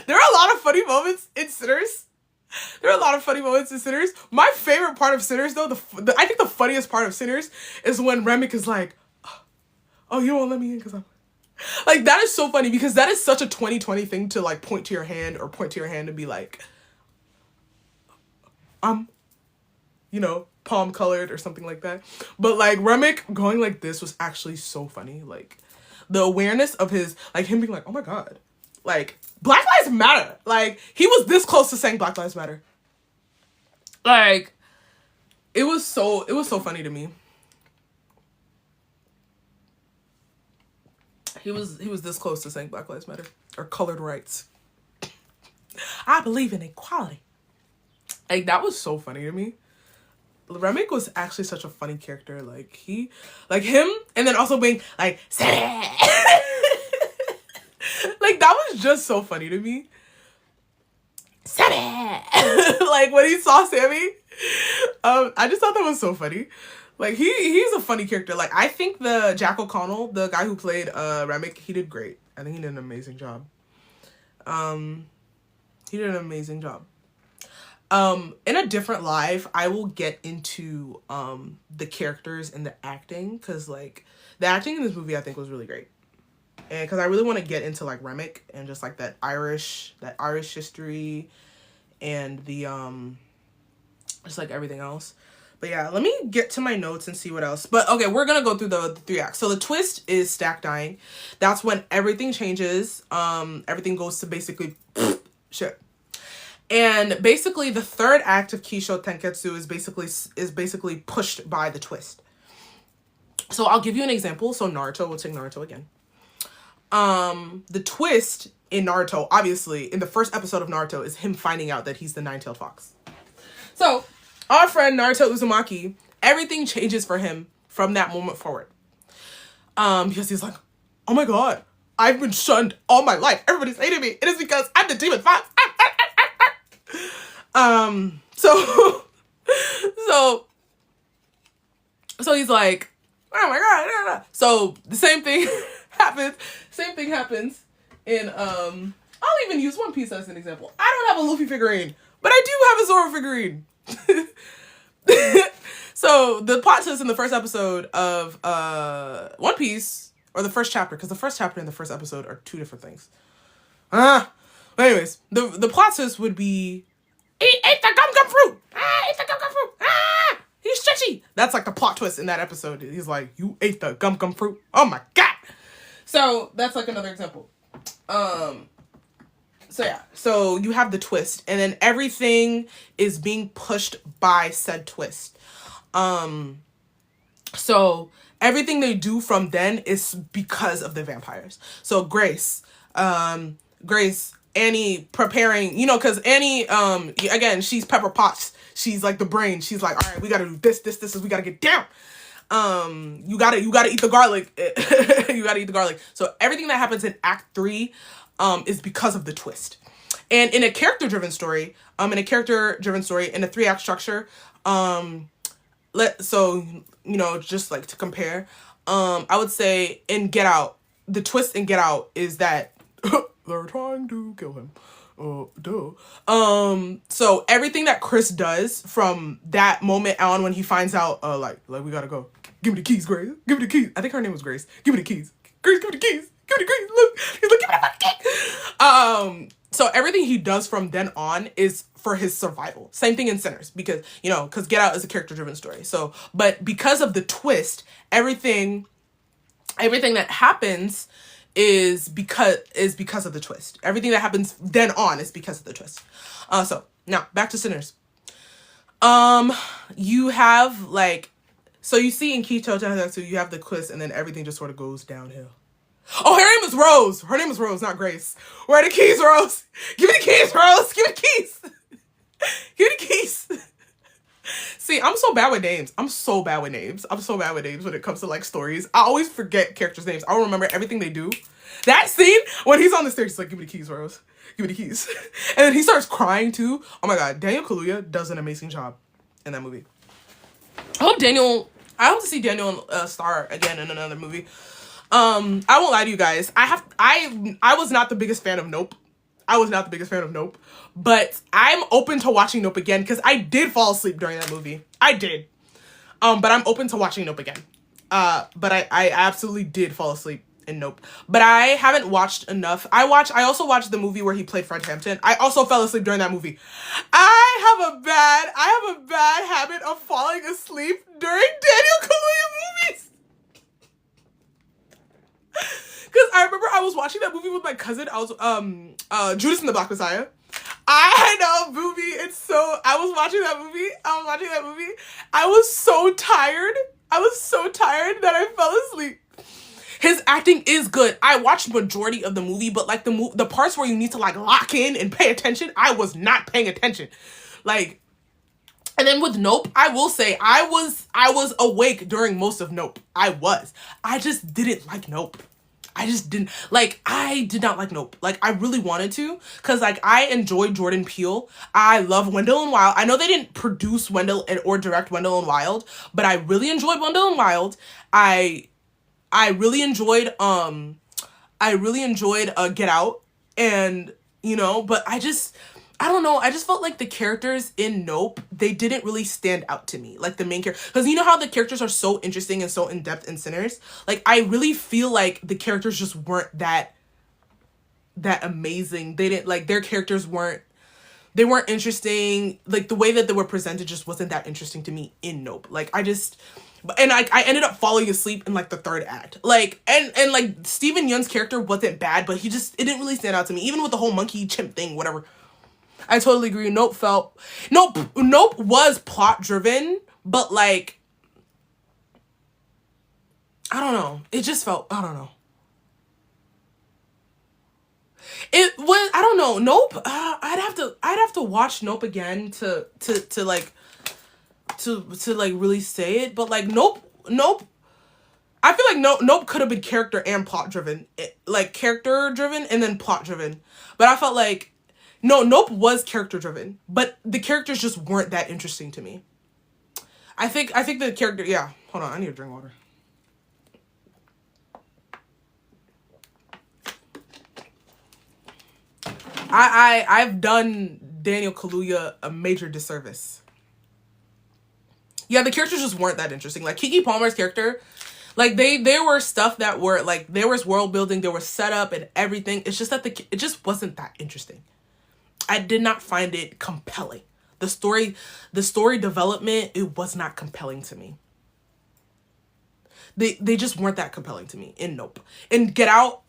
Speaker 1: There are a lot of funny moments in Sinners. My favorite part of Sinners, though, I think the funniest part of Sinners is when Remick is like, oh, you won't let me in because I'm... Like, that is so funny because that is such a 2020 thing to, like, point to your hand and be like, palm colored or something like that. But, like, Remick going like this was actually so funny. Like, the awareness of his, like, him being like, oh my God, like, Black Lives Matter. Like, he was this close to saying Black Lives Matter. Like, it was so funny to me. He was this close to saying Black Lives Matter or colored rights. I believe in equality. Like, that was so funny to me. Remick was actually such a funny character. Like, him, and then also being like, Sammy. Like, that was just so funny to me. Sammy. Like, when he saw Sammy, I just thought that was so funny. Like, he's a funny character. Like, I think the Jack O'Connell, the guy who played Remick, he did great. I think he did an amazing job. In a different live, I will get into the characters and the acting, because, like, the acting in this movie I think was really great. And because I really want to get into, like, Remick and just, like, that Irish history and the just, like, everything else. But yeah, let me get to my notes and see what else. But okay, we're gonna go through the 3 acts. So the twist is Stack dying. That's when everything changes. Everything goes to basically shit. And basically the 3rd act of Kisho Tenketsu is basically pushed by the twist. So I'll give you an example. So Naruto, we'll take Naruto again. The twist in Naruto, obviously, in the first episode of Naruto, is him finding out that he's the 9-tailed fox. So our friend Naruto Uzumaki, everything changes for him from that moment forward. Because he's like, oh my God, I've been shunned all my life. Everybody's hating me. It is because I'm the demon fox. So he's like, oh my God. So the same thing happens in, I'll even use One Piece as an example. I don't have a Luffy figurine, but I do have a Zoro figurine. So the plot twist in the first episode of One Piece, or the first chapter, because the first chapter and the first episode are 2 different things. But anyways, the plot twist would be, eat the gum fruit. Eat the gum fruit. He's stretchy. That's like the plot twist in that episode. He's like, you ate the gum fruit. Oh my God. So that's like another example. So yeah, so you have the twist, and then everything is being pushed by said twist. So everything they do from then is because of the vampires. So Grace, Annie preparing, because Annie, again, she's Pepper Potts. She's like the brain. She's like, all right, we got to do this, we got to get down. You gotta eat the garlic. You gotta eat the garlic. So everything that happens in Act 3, is because of the twist. And in a character-driven story, in a 3-act structure, just like to compare, I would say in Get Out, the twist in Get Out is that they're trying to kill him. So everything that Chris does from that moment on, when he finds out, like we gotta go. Give me the keys, Grace. Give me the keys. I think her name was Grace. Give me the keys. Grace, give me the keys. Give me the keys. Look. He's like, give me the fucking keys. So everything he does from then on is for his survival. Same thing in Sinners, because Get Out is a character-driven story. So, but because of the twist, everything that happens is because of the twist. Everything that happens then on is because of the twist. So now back to Sinners. You have so you see in Kito Tahatsu, you have the twist, and then everything just sort of goes downhill. Oh, her name is Rose. Her name is Rose, not Grace. Where are the keys, Rose? Give me the keys, Rose. Give me the keys. Give me the keys. See, I'm so bad with names. I'm so bad with names. I'm so bad with names when it comes to like stories. I always forget characters' names. I don't remember everything they do. That scene when he's on the stairs, he's like, "Give me the keys, Rose. Give me the keys." And then he starts crying too. Oh my god, Daniel Kaluuya does an amazing job in that movie. I hope to see Daniel star again in another movie. I won't lie to you guys. I was not the biggest fan of Nope. I was not the biggest fan of Nope. But I'm open to watching Nope again because I did fall asleep during that movie. I did. But I'm open to watching Nope again. But I absolutely did fall asleep in Nope. But I haven't watched enough. I also watched the movie where he played Fred Hampton. I also fell asleep during that movie. I have a bad habit of falling asleep during Daniel Kaluuya movies. Because I remember I was watching that movie with my cousin. I was Judas and the Black Messiah. I know, movie. I was watching that movie. I was so tired. That I fell asleep. His acting is good. I watched majority of the movie, but like the parts where you need to like lock in and pay attention, I was not paying attention. Like, and then with Nope, I will say I was awake during most of Nope. I just didn't like Nope. I did not like Nope. Like, I really wanted to, because, like, I enjoyed Jordan Peele. I love Wendell and Wild. I know they didn't produce or direct Wendell and Wild, but I really enjoyed Wendell and Wild. I really enjoyed, Get Out, and, but I don't know. I just felt like the characters in Nope, they didn't really stand out to me. Like the main character, because you know how the characters are so interesting and so in-depth in Sinners? Like, I really feel like the characters just weren't that amazing. They didn't, like, their characters weren't interesting. Like, the way that they were presented just wasn't that interesting to me in Nope. Like, I ended up falling asleep in, like, the third act. Like, and like, Steven Yeun's character wasn't bad, but it didn't really stand out to me. Even with the whole monkey chimp thing, whatever. I totally agree. Nope was plot driven, but like, I don't know. It just felt, I don't know. It was, I don't know. Nope. I'd have to watch Nope again to really say it. But like Nope. I feel like Nope could have been character and plot driven, like character driven and then plot driven. But I felt like Nope was character driven, but the characters just weren't that interesting to me. I think the character, yeah. Hold on, I need to drink water. I've done Daniel Kaluuya a major disservice. Yeah, the characters just weren't that interesting. Like Keke Palmer's character, like there were stuff that were like, there was world building, there was setup and everything. It's just that it just wasn't that interesting. I did not find it compelling. The story development, it was not compelling to me. They just weren't that compelling to me in Nope. In Get Out,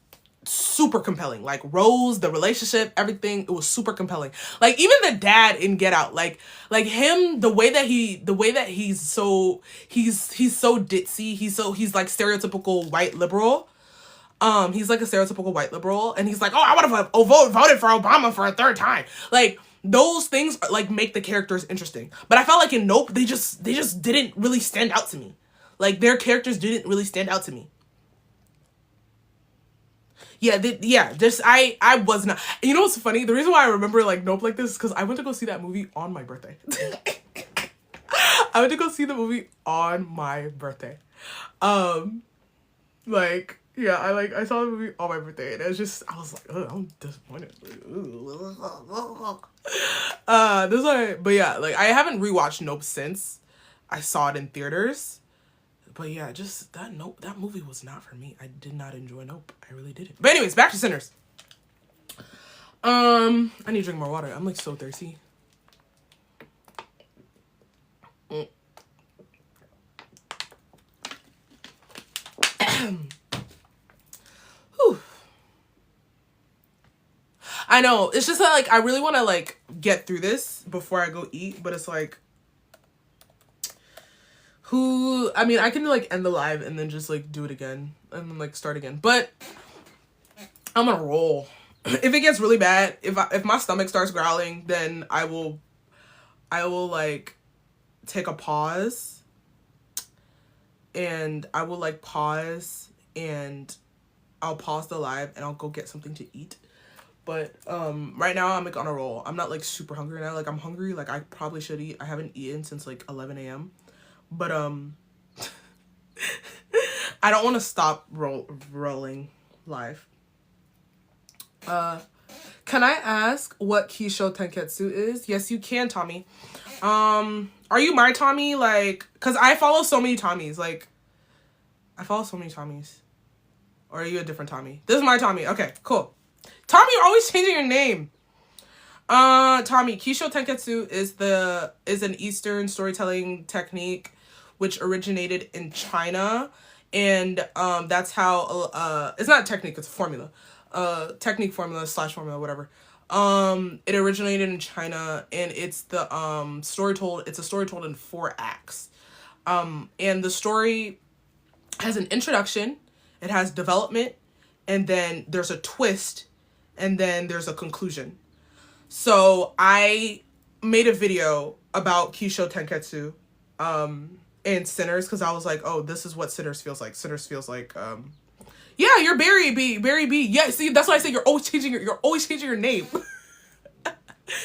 Speaker 1: super compelling. Like Rose, the relationship, everything, it was super compelling. Like even the dad in Get Out, like him, the way that he's so ditzy, he's like stereotypical white liberal. He's like a stereotypical white liberal, and he's like, oh, I would have voted for Obama for a third time. Like, those things like make the characters interesting. But I felt like in Nope, they just didn't really stand out to me. Like, their characters didn't really stand out to me. Yeah, I was not. You know what's funny? The reason why I remember like Nope like this is because I went to go see that movie on my birthday. I went to go see the movie on my birthday. Like, yeah, I saw the movie on my birthday, and I was like, ugh, I'm disappointed. This why, but yeah, like I haven't rewatched Nope since I saw it in theaters. But yeah, just that movie was not for me. I did not enjoy Nope. I really didn't. But anyways, back to Sinners. I need to drink more water. I'm like so thirsty. I know. It's just that, like, I really want to, like, get through this before I go eat. But it's, like, I mean, I can, like, end the live and then just, like, do it again. And then, like, start again. But I'm gonna roll. If it gets really bad, if my stomach starts growling, then I will, like, take a pause, and I will like pause, and I'll pause the live and I'll go get something to eat. But right now I'm like on a roll. I'm not like super hungry now. Like I'm hungry. Like I probably should eat. I haven't eaten since like 11 a.m. But I don't want to stop rolling live. Can I ask what Kisho Tenketsu is? Yes, you can, Tommy. Are you my Tommy? Like, cause I follow so many Tommies. Like, I follow so many Tommies. Or are you a different Tommy? This is my Tommy. Okay, cool. Tommy, you're always changing your name. Tommy, Kisho Tenketsu is an Eastern storytelling technique which originated in China, and that's how it's not a technique, it's a formula. Technique formula / formula, whatever. It originated in China, and it's the it's a story told in 4 acts. And the story has an introduction, it has development, and then there's a twist, and then there's a conclusion. So I made a video about Kisho Tenketsu and Sinners, because I was like, oh, this is what Sinners feels like. Sinners feels like yeah, you're Barry B. Yeah, see, that's why I say you're always changing your name.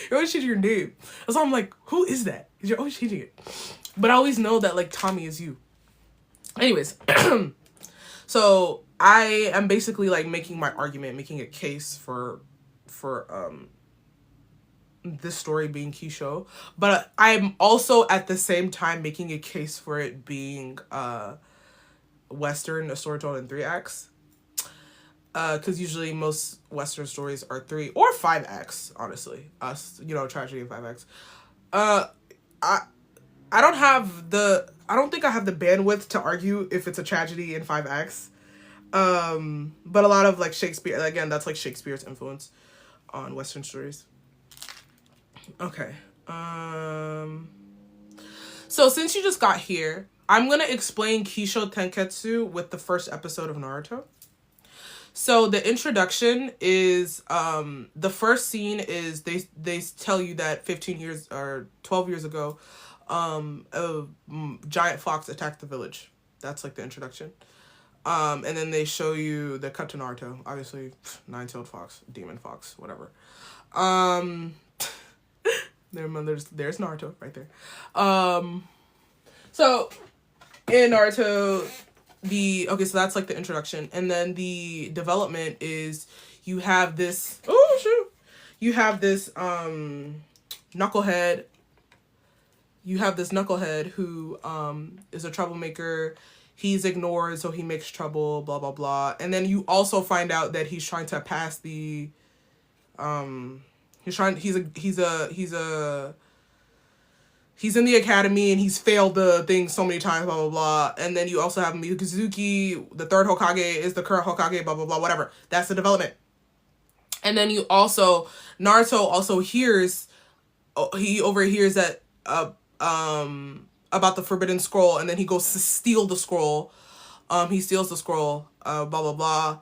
Speaker 1: You're always changing your name. That's why I'm like, who is that? Because you're always changing it. But I always know that like Tommy is you. Anyways, so I am basically like making my argument, making a case for this story being Kisho, but I'm also at the same time making a case for it being Western, a story told in 3 acts. Because usually most Western stories are 3 or 5 acts, honestly. Tragedy in 5 acts. I don't think I have the bandwidth to argue if it's a tragedy in 5 acts. But a lot of like Shakespeare, again, that's like Shakespeare's influence on Western stories. Okay. So since you just got here, I'm gonna explain Kisho Tenketsu with the first episode of Naruto. So the introduction is the first scene is they tell you that 15 years or 12 years ago, a giant fox attacked the village. That's like the introduction. And then they show you the cut to Naruto, obviously 9-tailed fox, demon fox, whatever. There's Naruto right there. So in Naruto, so that's like the introduction, and then the development is you have this knucklehead. You have this knucklehead who is a troublemaker. He's ignored, so he makes trouble, blah blah blah. And then you also find out that he's trying to pass the he's in the academy and he's failed the thing so many times, blah, blah, blah. And then you also have Mizuki, the 3rd Hokage is the current Hokage, blah, blah, blah, whatever. That's the development. And then Naruto also overhears that, about the Forbidden Scroll, and then he goes to steal the scroll. He steals the scroll, blah, blah, blah.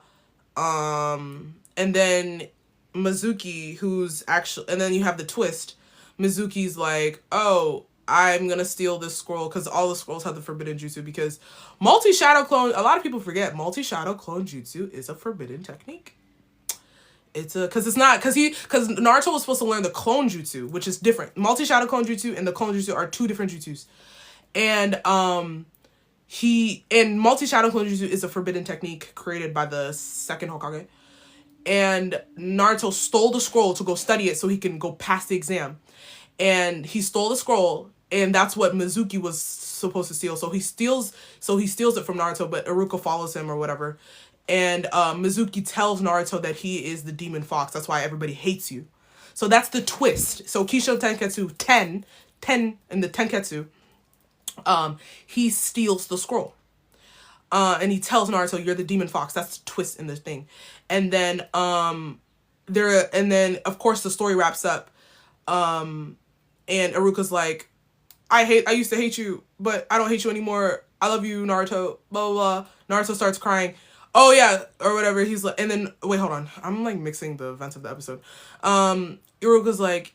Speaker 1: And then Mizuki, and then you have the twist. Mizuki's like, oh, I'm gonna steal this scroll because all the scrolls have the forbidden jutsu, because multi-shadow clone, a lot of people forget multi-shadow clone jutsu is a forbidden technique. Because Naruto was supposed to learn the clone jutsu, which is different. Multi-shadow clone jutsu and the clone jutsu are 2 different jutsus. And multi-shadow clone jutsu is a forbidden technique created by the 2nd Hokage. And Naruto stole the scroll to go study it so he can go pass the exam. And he stole the scroll, and that's what Mizuki was supposed to steal. So he steals it from Naruto, but Iruka follows him or whatever. And Mizuki tells Naruto that he is the demon fox. That's why everybody hates you. So that's the twist. So Kisho Tenketsu 10 in the Tenketsu, he steals the scroll. And he tells Naruto, you're the demon fox. That's the twist in this thing. And then of course the story wraps up. And Iruka's like, I used to hate you, but I don't hate you anymore. I love you, Naruto, blah, blah, blah. Naruto starts crying. Oh yeah, or whatever. He's like, and then, wait, hold on. I'm like mixing the events of the episode. Iruka's like,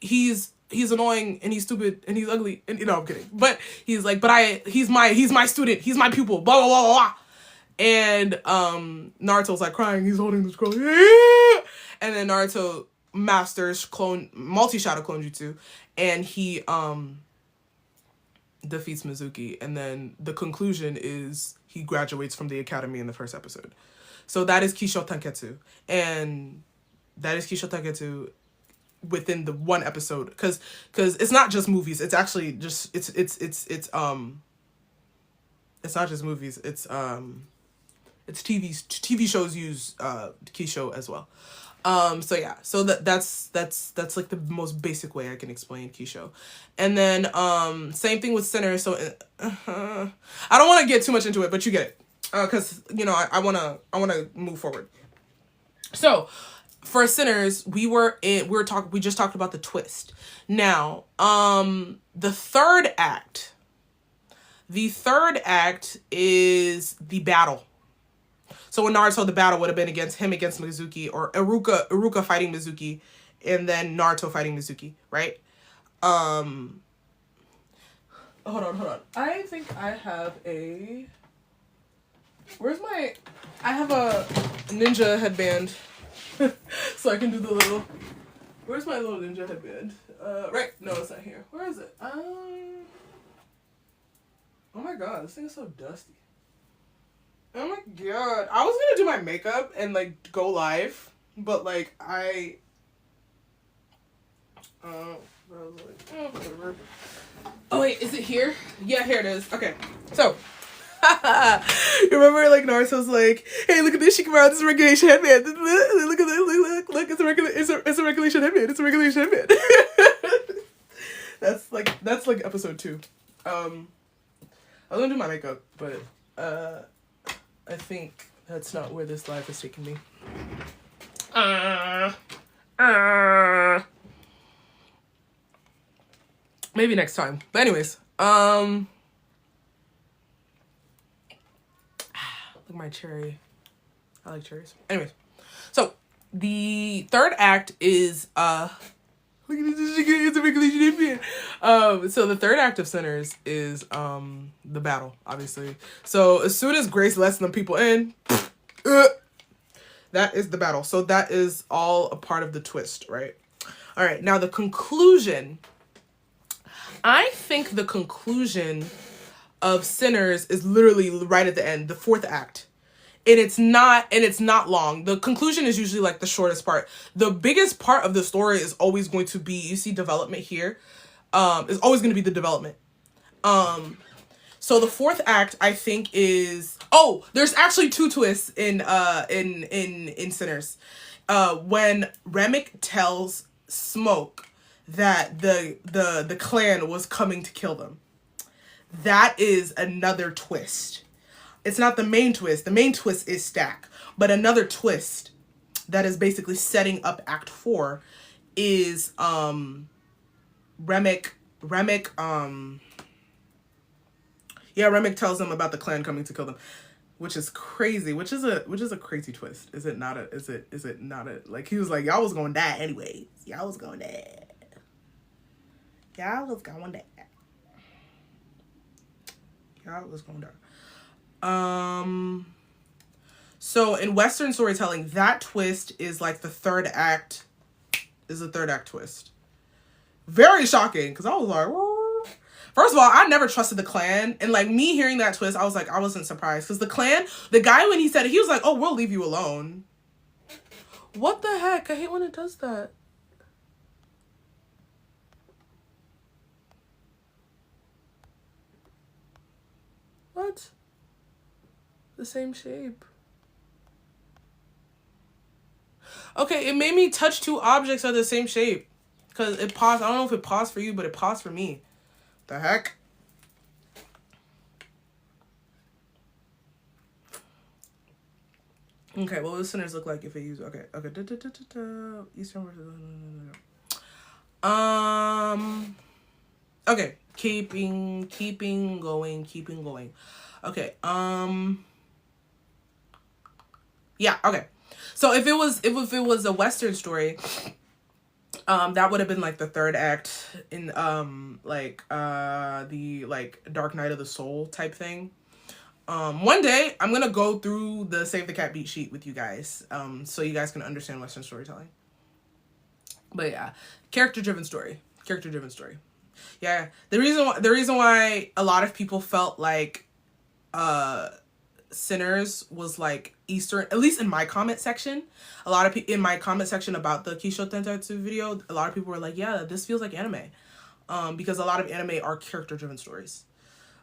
Speaker 1: he's annoying and he's stupid and he's ugly and I'm kidding. But he's like, he's my student, he's my pupil, blah blah blah blah blah. And Naruto's like crying, he's holding this girl, and then Naruto masters multi-shadow clone jutsu, and he defeats Mizuki, and then the conclusion is he graduates from the academy in the first episode. So that is Kisho Tanketsu, and that is Kisho Tanketsu within the one episode, because it's not just movies, it's actually just it's not just movies, it's TV shows use Kisho as well. So yeah, so that's like the most basic way I can explain Kisho. And then same thing with Sinner. So I don't want to get too much into it, but you get it, because I want to move forward. So for Sinners, we just talked about the twist. Now the third act is the battle. So in Naruto, the battle would have been against Mizuki, or Iruka fighting Mizuki, and then Naruto fighting Mizuki, right? Hold on. I think I have I have a ninja headband, so I can do the little, where's my little ninja headband? Right, no, it's not here. Where is it? Oh my god, this thing is so dusty. Oh my god. I was gonna do my makeup and like go live, but like I was like, oh, whatever. Oh wait, is it here? Yeah, here it is. Okay. So you remember like Naruto's like, hey, look at this Shikamaru, this is a regulation headband. Look at this, look, it's a regulation headband. It's a regulation headband. That's like episode 2. I was gonna do my makeup, but I think that's not where this live is taking me. Maybe next time. But anyways, look at my cherry. I like cherries. Anyways, so the third act is look at this, it's a regulation headband. So the third act of Sinners is the battle, obviously. So as soon as Grace lets them people in, that is the battle. So that is all a part of the twist, right? All right, now the conclusion. I think the conclusion of Sinners is literally right at the end, the fourth act. And it's not long. The conclusion is usually like the shortest part. The biggest part of the story is always going to be, you see development here, is always going to be the development. So the fourth act, I think, is, there's actually 2 twists in Sinners. When Remick tells Smoke that the clan was coming to kill them. That is another twist. It's not the main twist. The main twist is Stack. But another twist that is basically setting up Act 4 is Remick tells them about the clan coming to kill them, which is crazy, which is a crazy twist. Is it not a like, he was like, y'all was gonna die anyways. Y'all was gonna die. So in Western storytelling, that twist is like the third act twist. Very shocking, because I was like, whoa. First of all, I never trusted the clan, and like me hearing that twist, I was like, I wasn't surprised, because the clan, the guy, when he said it, he was like, oh, we'll leave you alone. What the heck? I hate when it does that. What? The same shape. Okay, it made me touch 2 objects of the same shape. Because it paused. I don't know if it paused for you, but it paused for me. The heck? Okay, what would Sinners look like if it used... Okay. Eastern versus... Okay. Keeping going. Okay. Yeah, okay. So if it was a Western story, That would have been like the third act in the like Dark Night of the Soul type thing. One day I'm gonna go through the Save the Cat beat sheet with you guys, so you guys can understand Western storytelling. But yeah, character driven story. Yeah, the reason why a lot of people felt like Sinners was like Eastern, at least in my comment section. A lot of people in my comment section about the Kisho Tentetsu video, a lot of people were like, yeah, this feels like anime. Because a lot of anime are character driven stories.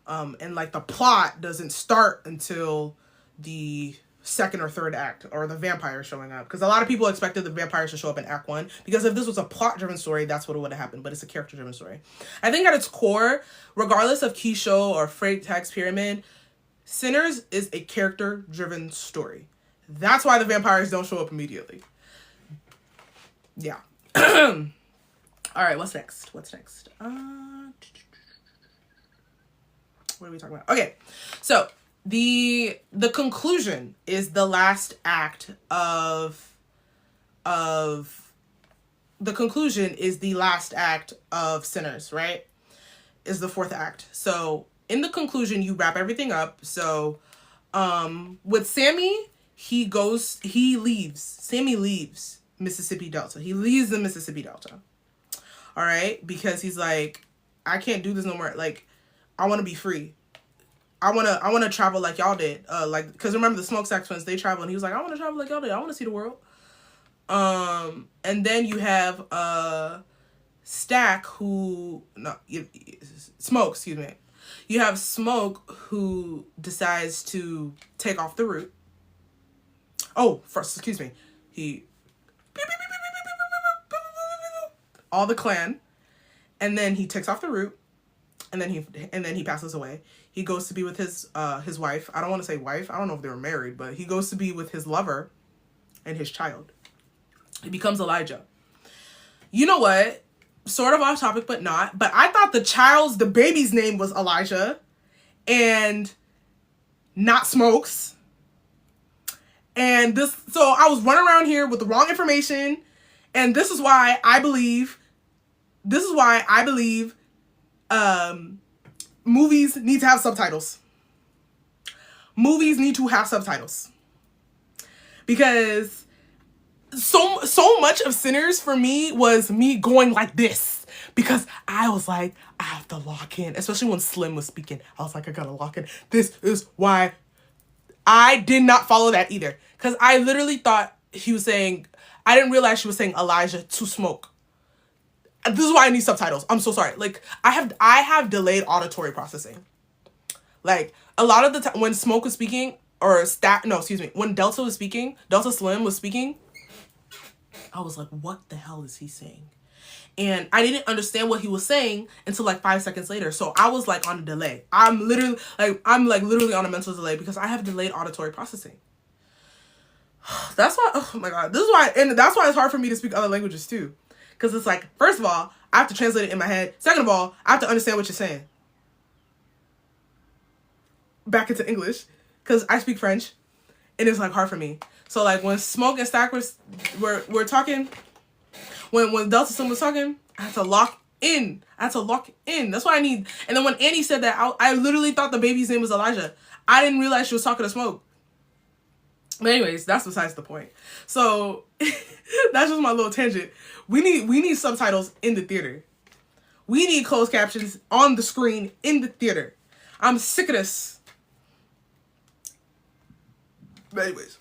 Speaker 1: And like the plot doesn't start until the second or third act, or the vampire showing up, because a lot of people expected the vampires to show up in act 1, because if this was a plot driven story, that's what would have happened, but it's a character driven story. I think at its core, regardless of Kisho or Freight Tax Pyramid, Sinners is a character driven story. That's why the vampires don't show up immediately. Yeah. All right, what's next? What are we talking about? Okay, so the conclusion is the last act of Sinners, right? Is the fourth act. So in the conclusion, you wrap everything up. So with Sammy, Sammy leaves Mississippi Delta. He leaves the Mississippi Delta. All right, because he's like, I can't do this no more. Like, I want to be free. I want to travel like y'all did. Because remember the Smokestack twins, they travel, and he was like, I want to travel like y'all did. I want to see the world. And then you have Stack, Smoke, excuse me. You have Smoke, who decides to take off the root. He all the clan, and then he takes off the root, and then he passes away. He goes to be with his wife. I don't want to say wife. I don't know if they were married, but he goes to be with his lover and his child. He becomes Elijah. You know what? Sort of off topic, but not. But I thought the baby's name was Elijah and not Smokes. And so I was running around here with the wrong information. And this is why I believe movies need to have subtitles. Movies need to have subtitles. Because so much of Sinners for me was me going like this, because I was like, I have to lock in, especially when Slim was speaking. I was like, I gotta lock in. This is why I did not follow that either, because I literally thought he was saying, I didn't realize she was saying Elijah to Smoke. This is why I need subtitles. I'm so sorry. Like, I have delayed auditory processing. Like, a lot of the time when Smoke was speaking, when Delta Slim was speaking, I was like, what the hell is he saying? And I didn't understand what he was saying until like 5 seconds later. So I was like on a delay. I'm literally on a mental delay because I have delayed auditory processing. That's why, oh my God, that's why it's hard for me to speak other languages too. Because it's like, first of all, I have to translate it in my head. Second of all, I have to understand what you're saying. Back into English, because I speak French, and it's like hard for me. So like when Smoke and Stack were talking, when Delta Slim was talking, I had to lock in. That's what I need. And then when Annie said that, I literally thought the baby's name was Elijah. I didn't realize she was talking to Smoke. But anyways, that's besides the point. So that's just my little tangent. We need subtitles in the theater. We need closed captions on the screen in the theater. I'm sick of this. But anyways.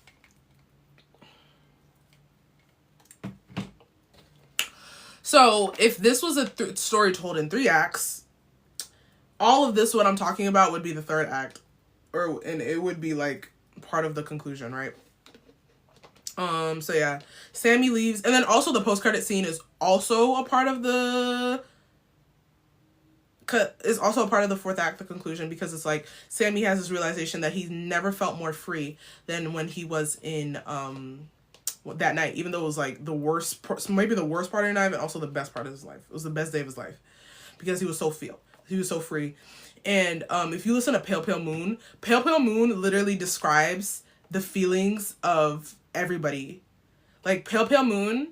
Speaker 1: So if this was a story told in 3 acts, all of this, what I'm talking about, would be the third act. And it would be like part of the conclusion, right? So yeah, Sammy leaves, and then also the post-credit scene is also a part of the fourth act, the conclusion, because it's like Sammy has this realization that he's never felt more free than when he was in that night, even though it was like maybe the worst part of the night, and also the best part of his life. It was the best day of his life because he was so free. And if you listen to Pale Pale Moon literally describes the feelings of everybody. Like Pale Pale Moon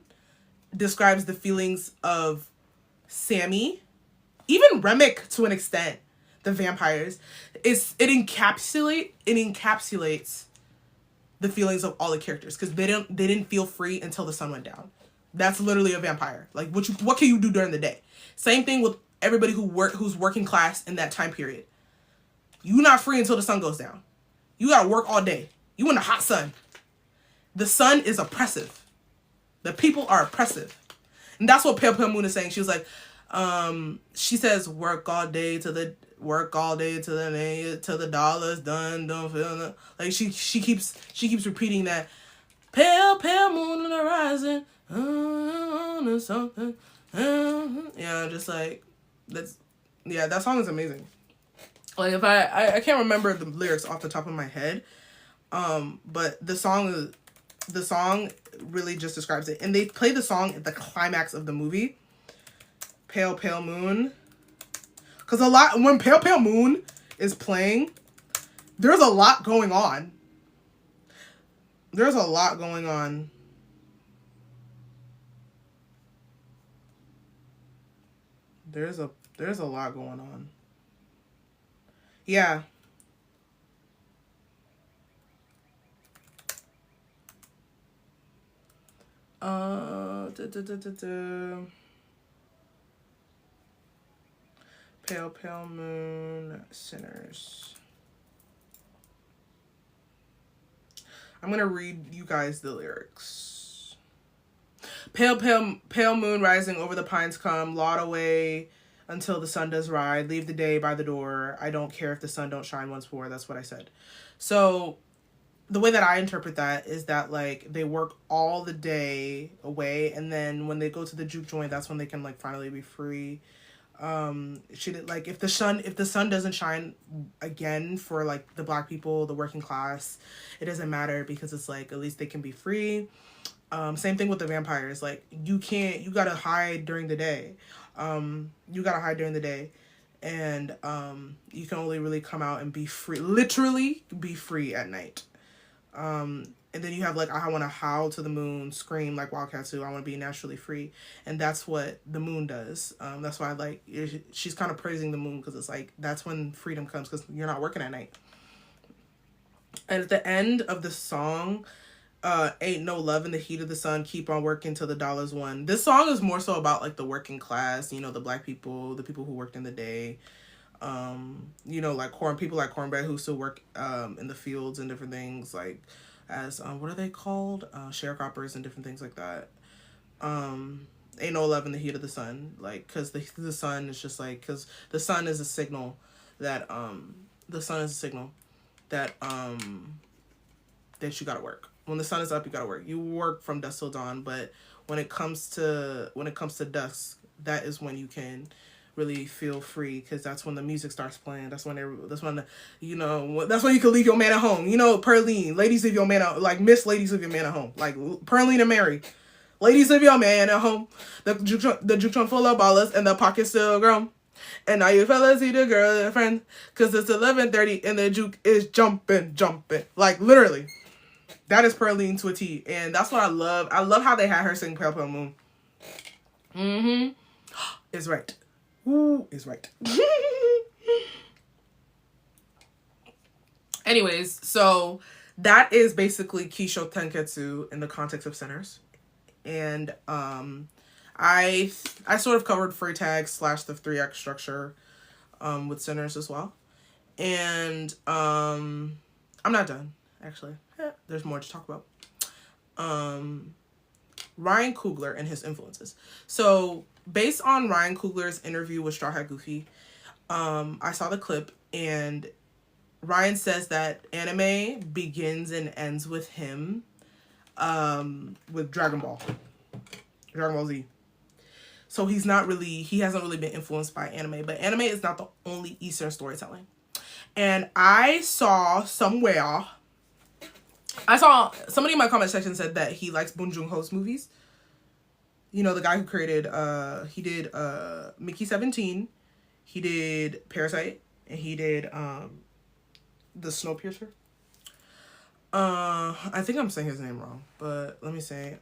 Speaker 1: describes the feelings of Sammy, even Remick to an extent, the vampires. It encapsulates the feelings of all the characters, because they didn't feel free until the sun went down. That's literally a vampire. Like, what can you do during the day? Same thing with everybody who's working class in that time period. You're not free until the sun goes down. You gotta work all day. You in the hot sun. The sun is oppressive. The people are oppressive. And that's what Pale Pale Moon is saying. She was like, she says, work all day till the dollar's done. Don't feel no. Like she keeps repeating that. Pale pale moon on the horizon. Or something. Yeah, just like that song is amazing. Like, if I can't remember the lyrics off the top of my head, but the song really just describes it. And they play the song at the climax of the movie, Pale Pale Moon. Because when Pale Pale Moon is playing, there's a lot going on. There's a lot going on. There's a lot going on. Yeah. Pale Pale Moon Sinners. I'm gonna read you guys the lyrics. Pale moon rising over the pines come, laud away until the sun does ride. Leave the day by the door. I don't care if the sun don't shine once more. That's what I said. So the way that I interpret that is that, like, they work all the day away, and then when they go to the juke joint, that's when they can, like, finally be free. She did, like, if the sun doesn't shine again for, like, the black people, the working class, it doesn't matter, because it's like, at least they can be free. Same thing with the vampires. Like, you gotta hide during the day. And you can only really come out and be free, literally be free at night. And then you have, like, I want to howl to the moon, scream like wildcats do. I want to be naturally free. And that's what the moon does. That's why, like, she's kind of praising the moon, because it's like, that's when freedom comes, because you're not working at night. And at the end of the song, ain't no love in the heat of the sun, keep on working till the dollar's won. This song is more so about, like, the working class, you know, the black people, the people who worked in the day. You know, like people like Cornbread who still work in the fields and different things, like, as what are they called, sharecroppers and different things like that. Ain't no love in the heat of the sun, like, because the sun is just like, because the sun is a signal that that you gotta work. When the sun is up, you gotta work. You work from dusk till dawn, but when it comes to dusk, that is when you can really feel free, because that's when the music starts playing. That's when you can leave your man at home. You know, Pearline, ladies leave your man at, like, Miss Ladies leave your man at home. Like, Pearline and Mary, ladies leave your man at home. The juke trunk full of ballers and the pocket still grown. And now you fellas see the girl and friend, because it's 11:30 and the juke is jumping. Like, literally. That is Pearline to a T. And that's what I love. I love how they had her sing Pale Pale Moon. Mm-hmm. It's right. Ooh, is right. Anyways, so that is basically Kisho Tenketsu in the context of Sinners. And I sort of covered Freytag / the 3-act structure with Sinners as well. And I'm not done, actually. There's more to talk about. Ryan Coogler and his influences. So, based on Ryan Coogler's interview with Straw Hat Goofy, I saw the clip, and Ryan says that anime begins and ends with him with Dragon Ball Z. So he hasn't really been influenced by anime, but anime is not the only Eastern storytelling. And I saw somebody in my comment section said that he likes Bong Joon-ho's movies. You know, the guy who created, he did Mickey 17, he did Parasite, and he did the Snowpiercer. I think I'm saying his name wrong, but let me say,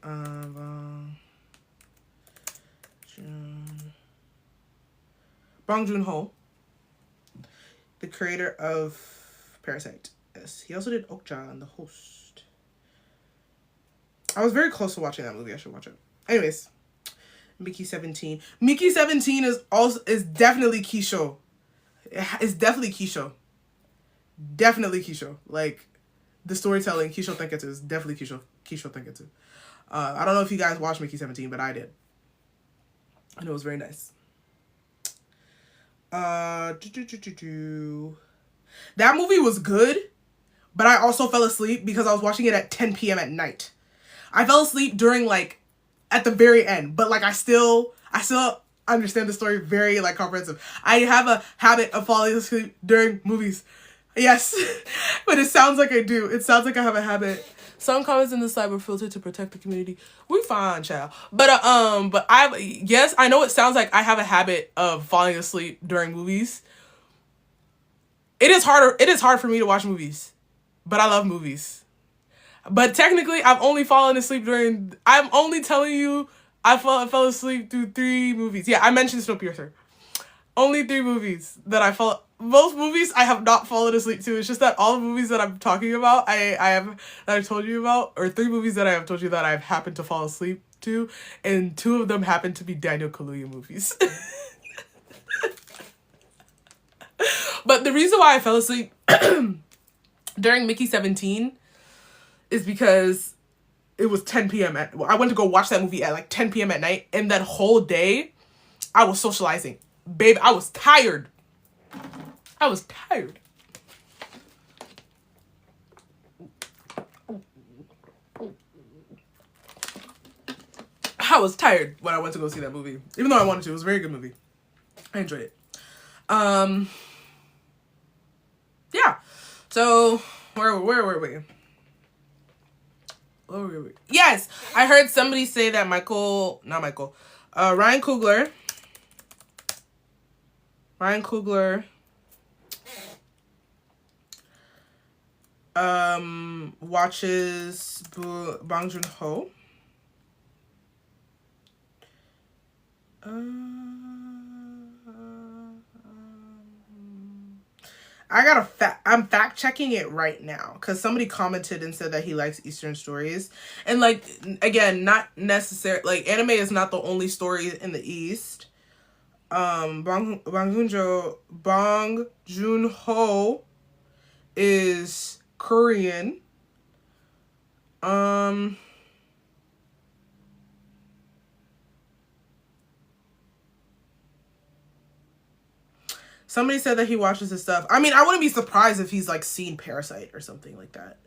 Speaker 1: Bong Joon-ho, the creator of Parasite. Yes, he also did Okja and The Host. I was very close to watching that movie. I should watch it. Anyways, Mickey 17. Mickey 17 is definitely Kisho. It's definitely Kisho. Definitely Kisho. Like, the storytelling, Kisho Tenketsu is definitely Kisho Tenketsu. I don't know if you guys watched Mickey 17, but I did. And it was very nice. That movie was good, but I also fell asleep because I was watching it at 10 p.m. at night. I fell asleep during, like, at the very end, but, like, I still understand the story very, like, comprehensive. I have a habit of falling asleep during movies. Yes, but it sounds like I do. It sounds like I have a habit. Some comments in the site were filtered to protect the community. We fine, child. But I know it sounds like I have a habit of falling asleep during movies. It is hard for me to watch movies, but I love movies. But technically, I've only fallen asleep during. I'm only telling you, I fell asleep through 3 movies. Yeah, I mentioned Snowpiercer. Only 3 movies that I fell. Most movies I have not fallen asleep to. It's just that all the movies that I'm talking about, I've told you about, or 3 movies that I have told you that I've happened to fall asleep to, and 2 of them happen to be Daniel Kaluuya movies. But the reason why I fell asleep during Mickey 17 is because it was 10 p.m. I went to go watch that movie at like 10 p.m. at night, and that whole day I was socializing. Babe, I was tired. I was tired. I was tired when I went to go see that movie. Even though I wanted to. It was a very good movie. I enjoyed it. Yeah. So, where were we? Yes! I heard somebody say that Ryan Coogler watches Bong Joon-ho. I'm fact checking it right now because somebody commented and said that he likes Eastern stories, and like, again, not necessary. Like, anime is not the only story in the East. Bong Joon-ho is Korean. Somebody said that he watches his stuff. I mean, I wouldn't be surprised if he's like seen Parasite or something like that.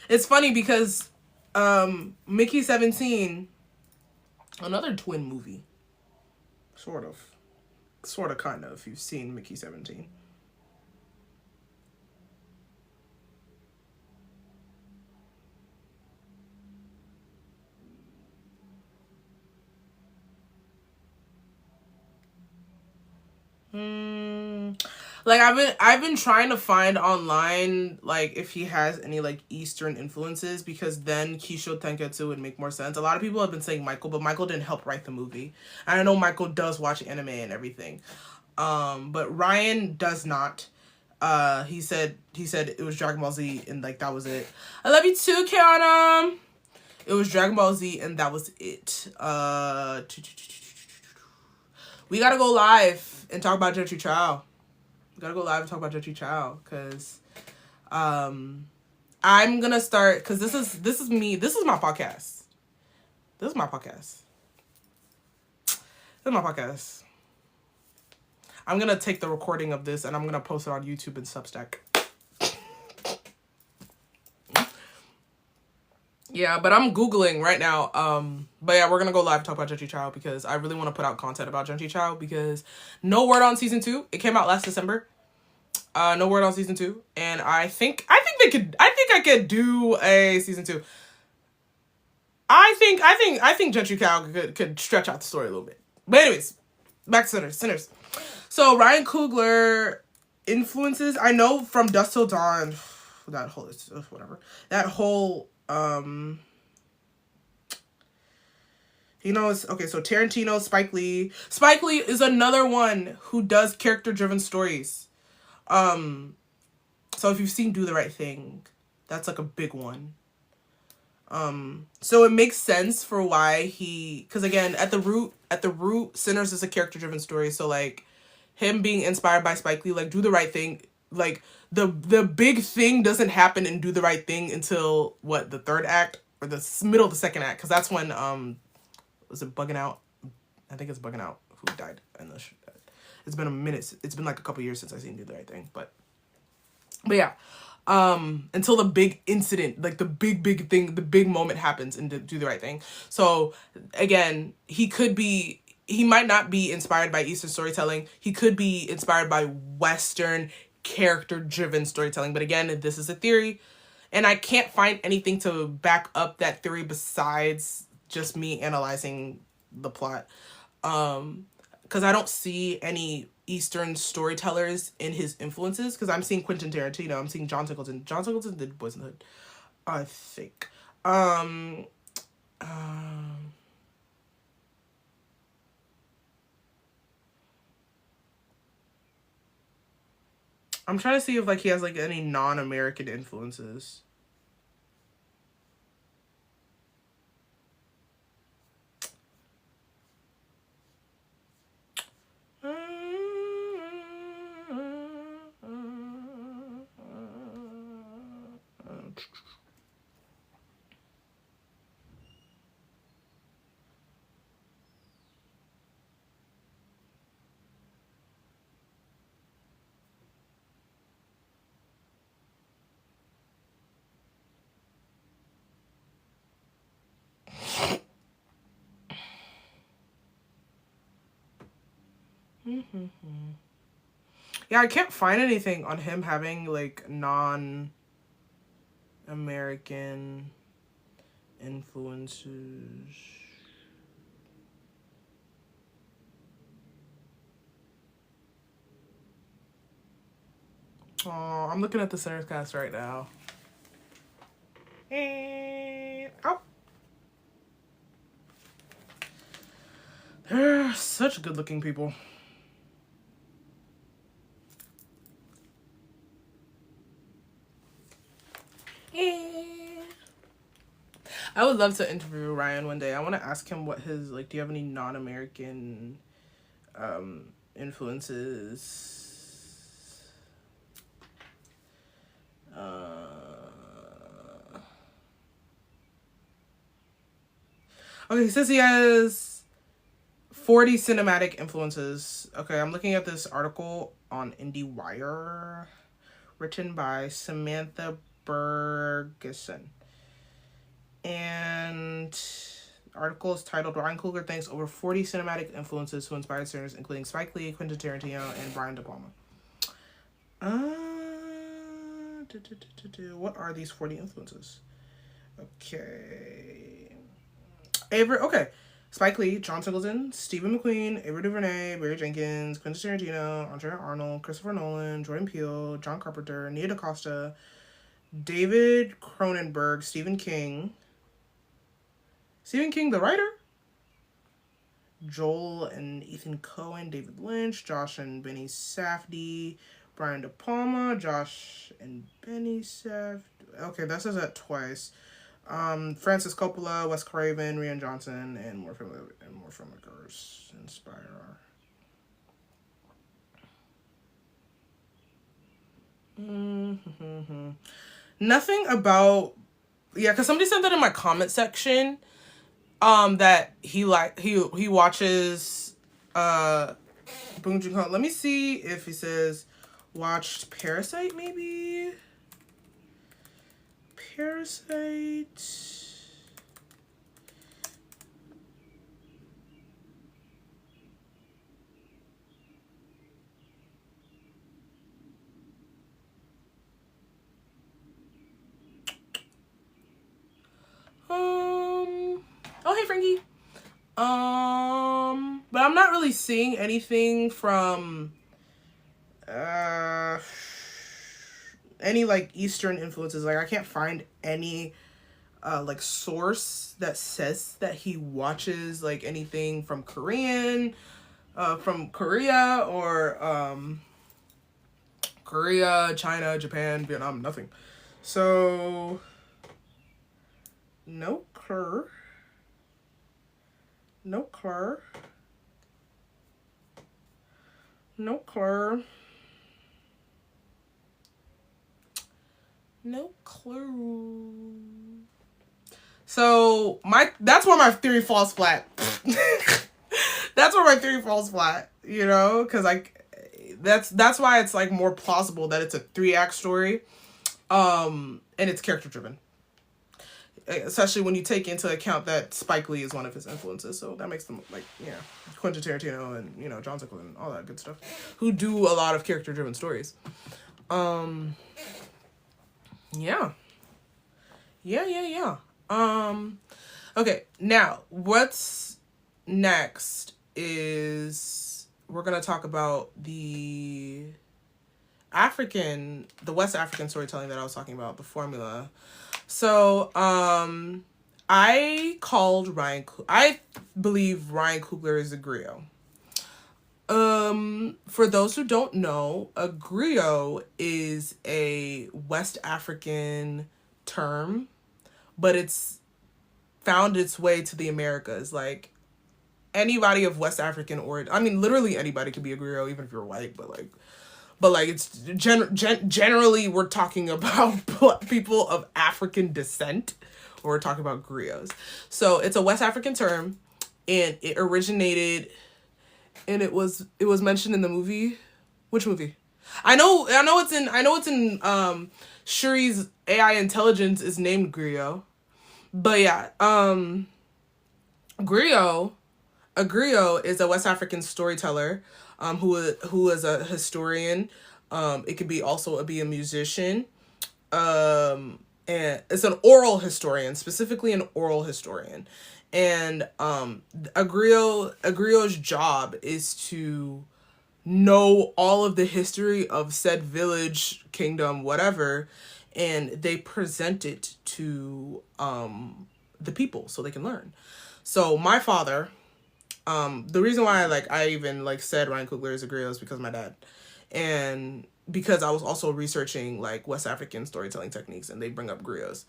Speaker 1: It's funny because Mickey 17, another twin movie. Sort of, kind of, if you've seen Mickey 17. Like, I've been trying to find online, like, if he has any, like, Eastern influences, because then Kisho Tenketsu would make more sense. A lot of people have been saying Michael, but Michael didn't help write the movie. And I know Michael does watch anime and everything. But Ryan does not. He said it was Dragon Ball Z, and, like, that was it. I love you too, Kiana. It was Dragon Ball Z, and that was it. We gotta go live and talk about Jeju Chao. Because I'm gonna start, because this is me. This is my podcast. I'm gonna take the recording of this and I'm gonna post it on YouTube and Substack. Yeah, but I'm Googling right now. But yeah, we're gonna go live and talk about Jeju Chao because I really want to put out content about Jeju Chao, because no word on season 2. It came out last December. No word on season 2, and I think I could do a season 2. I think Jeju Chao could stretch out the story a little bit. But anyways, back to Sinners. So Ryan Coogler influences, I know from Dusk Till Dawn. that whole, whatever. That whole, you know, okay, so Tarantino, Spike Lee. Spike Lee is another one who does character-driven stories. So if you've seen Do the Right Thing, that's like a big one. So it makes sense for why because again, at the root, Sinners is a character-driven story. So like, him being inspired by Spike Lee, like Do the Right Thing, like the big thing doesn't happen in Do the Right Thing until what, the third act or the middle of the second act, because that's when was it Bugging Out? I think it's Bugging Out who died in the it's been a minute. It's been like a couple years since I've seen Do the Right Thing, but yeah. Until the big incident, like the big thing, the big moment happens and Do the Right Thing. So again, he might not be inspired by Eastern storytelling. He could be inspired by Western character-driven storytelling. But again, this is a theory, and I can't find anything to back up that theory besides just me analyzing the plot. Because I don't see any Eastern storytellers in his influences, because I'm seeing Quentin Tarantino, I'm seeing John Singleton. John Singleton did Boys in the Hood, I think. I'm trying to see if like he has like any non-American influences. Yeah, I can't find anything on him having like non-American influences. Oh, I'm looking at the Sinners cast right now. And they're such good-looking people. I would love to interview Ryan one day. I want to ask him what his, like, do you have any non-American influences? Okay, he says he has 40 cinematic influences. Okay, I'm looking at this article on IndieWire written by Samantha Bergeson. And the article is titled Ryan Coogler thanks over 40 cinematic influences who inspired Sinners, including Spike Lee, Quentin Tarantino, and Brian De Palma. What are these 40 influences? Okay. Spike Lee, John Singleton, Stephen McQueen, Ava DuVernay, Barry Jenkins, Quentin Tarantino, Andrea Arnold, Christopher Nolan, Jordan Peele, John Carpenter, Nia DaCosta, David Cronenberg, Stephen King, the writer, Joel and Ethan Coen, David Lynch, Josh and Benny Safdie, Brian De Palma, Josh and Benny Safdie. Okay, that says that twice. Francis Coppola, Wes Craven, Rian Johnson, and more filmmakers inspire. Nothing about, yeah, because somebody said that in my comment section, that he watches Bong Joon-ho. Let me see if he says watched Parasite, maybe. Parasite. Oh, hey, Frankie. But I'm not really seeing anything from any any like Eastern influences. Like I can't find any like source that says that he watches like anything from Korea or Korea, China, Japan, Vietnam, nothing. So no clue. No clue. No clue. No clue. So that's where my theory falls flat. That's where my theory falls flat, you know, because that's why it's like more plausible that it's a 3-act story, and it's character driven, especially when you take into account that Spike Lee is one of his influences. So that makes them like, yeah, Quentin Tarantino and, you know, John Zuckerman and all that good stuff, who do a lot of character driven stories. Yeah. Okay, now what's next is we're gonna talk about the West African storytelling that I was talking about, the formula. So, I believe Ryan Coogler is a griot. For those who don't know, a griot is a West African term, but it's found its way to the Americas. Like, anybody of West African origin, I mean, literally anybody could be a griot, even if you're white, but it's generally we're talking about people of African descent, or we're talking about griots. So it's a West African term, and it originated, and it was mentioned in the movie. Which movie? I know it's in Shuri's AI intelligence is named griot. But yeah, a griot is a West African storyteller, who is a historian. It could be also be a musician. And it's an oral historian, specifically an oral historian. And a griot's job is to know all of the history of said village, kingdom, whatever, and they present it to the people so they can learn. So my father, the reason why I even said Ryan Coogler is a griot is because of my dad, and because I was also researching West African storytelling techniques, and they bring up griots.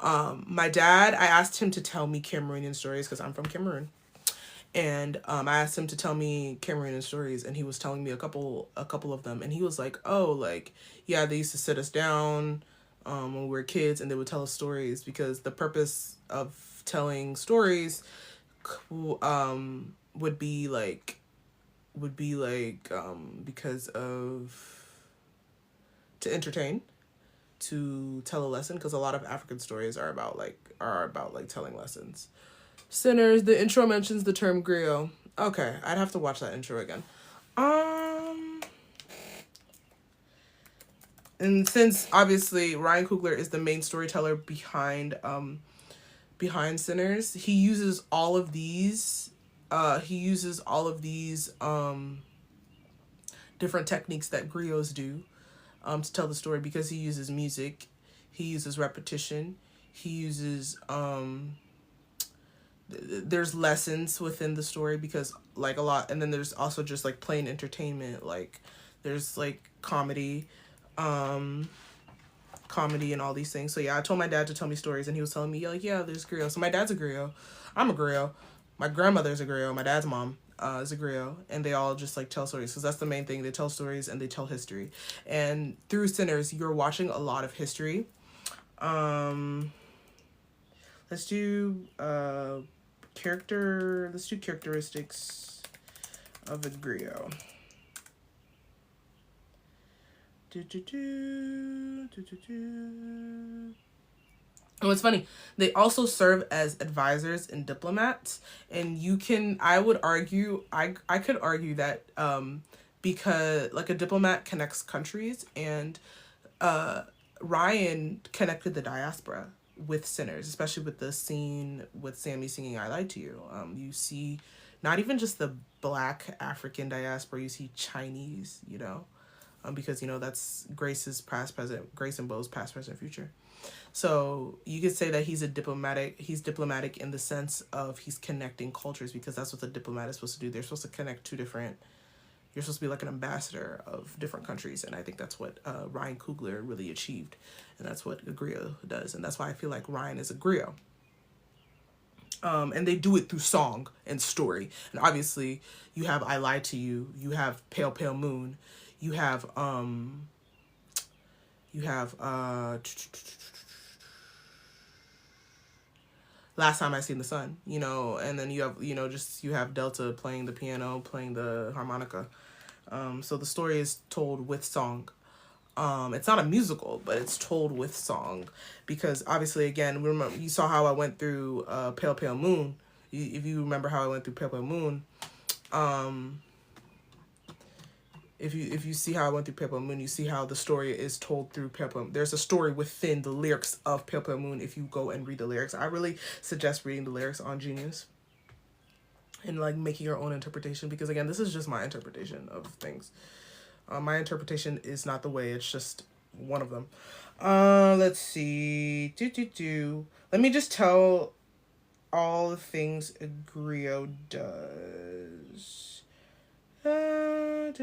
Speaker 1: My dad, I asked him to tell me Cameroonian stories because I'm from Cameroon. And I asked him to tell me Cameroonian stories, and he was telling me a couple of them, and he was like, oh, yeah, they used to sit us down when we were kids, and they would tell us stories, because the purpose of telling stories would be because of, to entertain, to tell a lesson, because a lot of African stories are about telling lessons. Sinners, the intro mentions the term griot. Okay, I'd have to watch that intro again. And since obviously Ryan Coogler is the main storyteller behind Sinners, he uses all of these different techniques that griots do to tell the story, because he uses music, he uses repetition, he uses there's lessons within the story, because a lot, and then there's also just plain entertainment, there's comedy and all these things. So yeah, I told my dad to tell me stories, and he was telling me yeah, there's griot. So my dad's a griot, I'm a griot, my grandmother's a griot, my dad's mom is a griot, and they all just tell stories, because that's the main thing. They tell stories and they tell history, and through Sinners you're watching a lot of history. Let's do characteristics of a griot. And what's funny, they also serve as advisors and diplomats, and I could argue that because a diplomat connects countries, and Ryan connected the diaspora with Sinners, especially with the scene with Sammy singing "I Lied to You." You see not even just the Black African diaspora, you see Chinese, because that's Grace's past, present, Grace and Beau's past, present, future. So you could say that he's diplomatic in the sense of he's connecting cultures, because that's what the diplomat is supposed to do. They're supposed to connect two different, you're supposed to be like an ambassador of different countries, and I think that's what Ryan Coogler really achieved, and that's what a griot does, and that's why I feel like Ryan is a griot. And they do it through song and story, and obviously you have I Lied to You, you have Pale Pale Moon, you have Last Time I Seen the Sun, and then you have you have Delta playing the piano, playing the harmonica. So the story is told with song. It's not a musical, but it's told with song, because obviously, again, remember, you saw how I went through Pale Pale Moon. If you remember how I went through Pale Pale Moon, if you see how I went through Pale Pale Moon, you see how the story is told through Pale Pale Moon. There's a story within the lyrics of Pale Pale Moon if you go and read the lyrics. I really suggest reading the lyrics on Genius and like making your own interpretation, because again, this is just my interpretation of things. My interpretation is not the way, it's just one of them. Let's see. Let me just tell all the things a griot does. Griot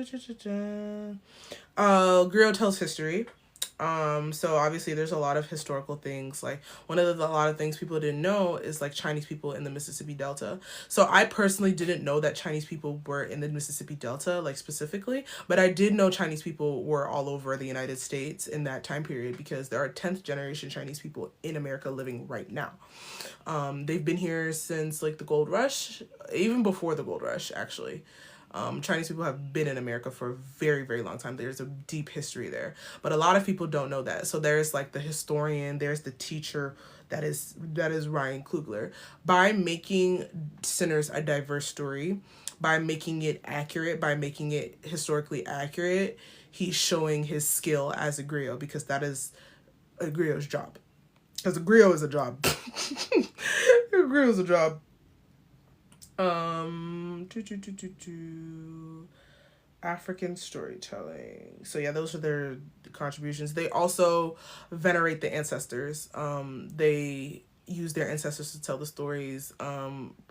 Speaker 1: tells history. So obviously there's a lot of historical things. Like a lot of things people didn't know is like Chinese people in the Mississippi Delta. So I personally didn't know that Chinese people were in the Mississippi Delta, like specifically, but I did know Chinese people were all over the United States in that time period, because there are 10th generation Chinese people in America living right now. They've been here since like the Gold Rush, even before the Gold Rush, actually. Chinese people have been in America for a very, very long time. There's a deep history there. But a lot of people don't know that. So there's like the historian, there's the teacher, that is Ryan Coogler. By making Sinners a diverse story, by making it accurate, by making it historically accurate, he's showing his skill as a griot, because that is a griot's job. Because a griot is a job. A griot is a job. African storytelling. So yeah, those are their contributions. They also venerate the ancestors. They use their ancestors to tell the stories.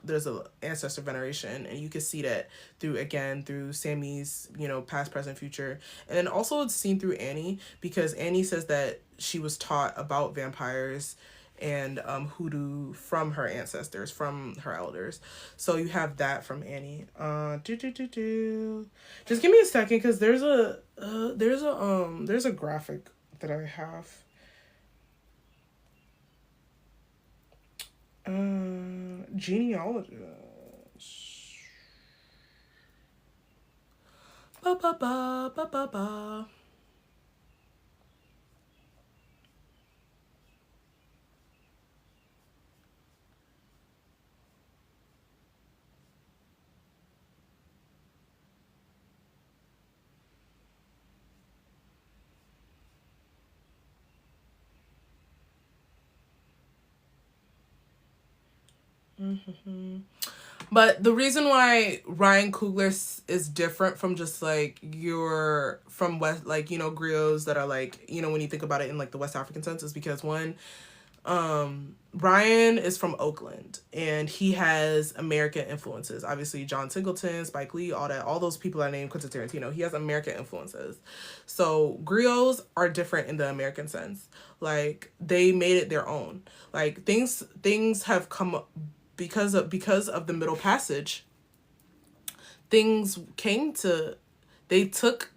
Speaker 1: There's a ancestor veneration, and you can see that through Sammy's, past, present, future. And then also it's seen through Annie, because Annie says that she was taught about vampires and hoodoo from her ancestors, from her elders. So you have that from Annie. Just give me a second, because there's a graphic that I have. Genealogist. Ba ba ba ba ba ba. But the reason why Ryan Coogler is different from just like from West, like, griots that are like, when you think about it in like the West African sense, is because one, Ryan is from Oakland, and he has American influences. Obviously, John Singleton, Spike Lee, all those people I named, Quentin Tarantino. He has American influences. So griots are different in the American sense. Like, they made it their own. Like, things have come up because of the Middle Passage. Things came to, they took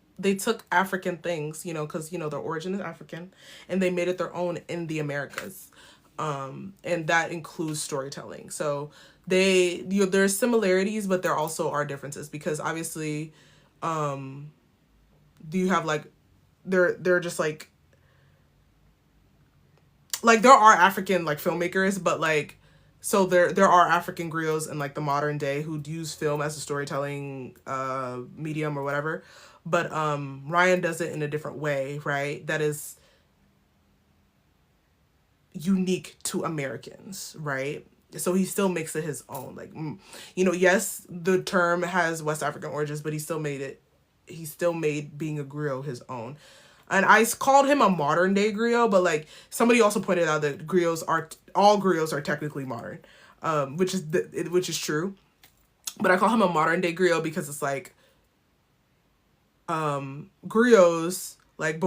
Speaker 1: African things, because their origin is African, and they made it their own in the Americas. And that includes storytelling. So there's similarities, but there also are differences, because obviously, do you have like, they're just like there are African like filmmakers, but like, so there are African griots in like the modern day who use film as a storytelling medium or whatever, but Ryan does it in a different way, right? That is unique to Americans, right? So he still makes it his own. Like, yes, the term has West African origins, but he still made it he still made being a griot his own. And I called him a modern day griot, but like somebody also pointed out that all griots are technically modern, which is true. But I call him a modern day griot because it's like griots, like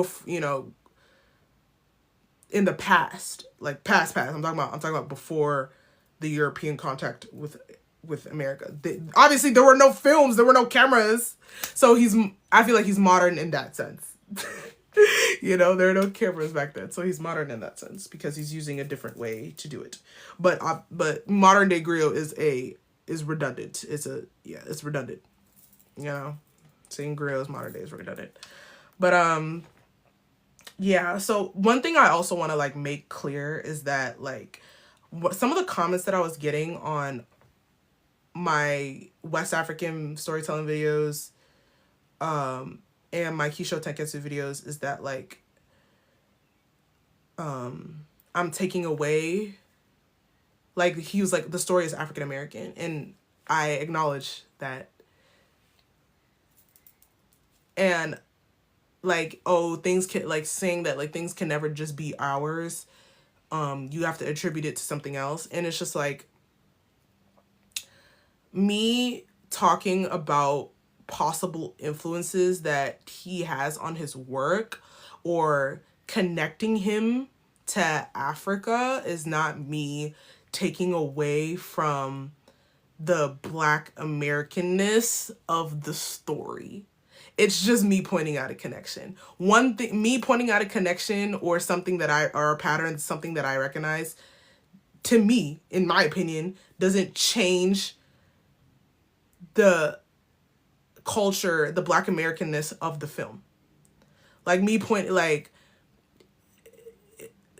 Speaker 1: in the past, like past. I'm talking about before the European contact with America. Obviously, there were no films, there were no cameras, so I feel like he's modern in that sense. There are no cameras back then, so he's modern in that sense because he's using a different way to do it. But modern day griot is redundant. It's redundant. Saying griot is modern day is redundant. But yeah. So one thing I also want to like make clear is that like some of the comments that I was getting on my West African storytelling videos, and my Kisho Tenketsu videos is that like, I'm taking away, like he was like, the story is African American, and I acknowledge that. And like, oh, things can, like saying that like things can never just be ours. You have to attribute it to something else. And it's just like me talking about possible influences that he has on his work or connecting him to Africa is not me taking away from the Black Americanness of the story. It's just me pointing out a connection. One thing, me pointing out a connection or something or a pattern, something that I recognize, to me, in my opinion, doesn't change the culture, the Black Americanness of the film. Like me point, like,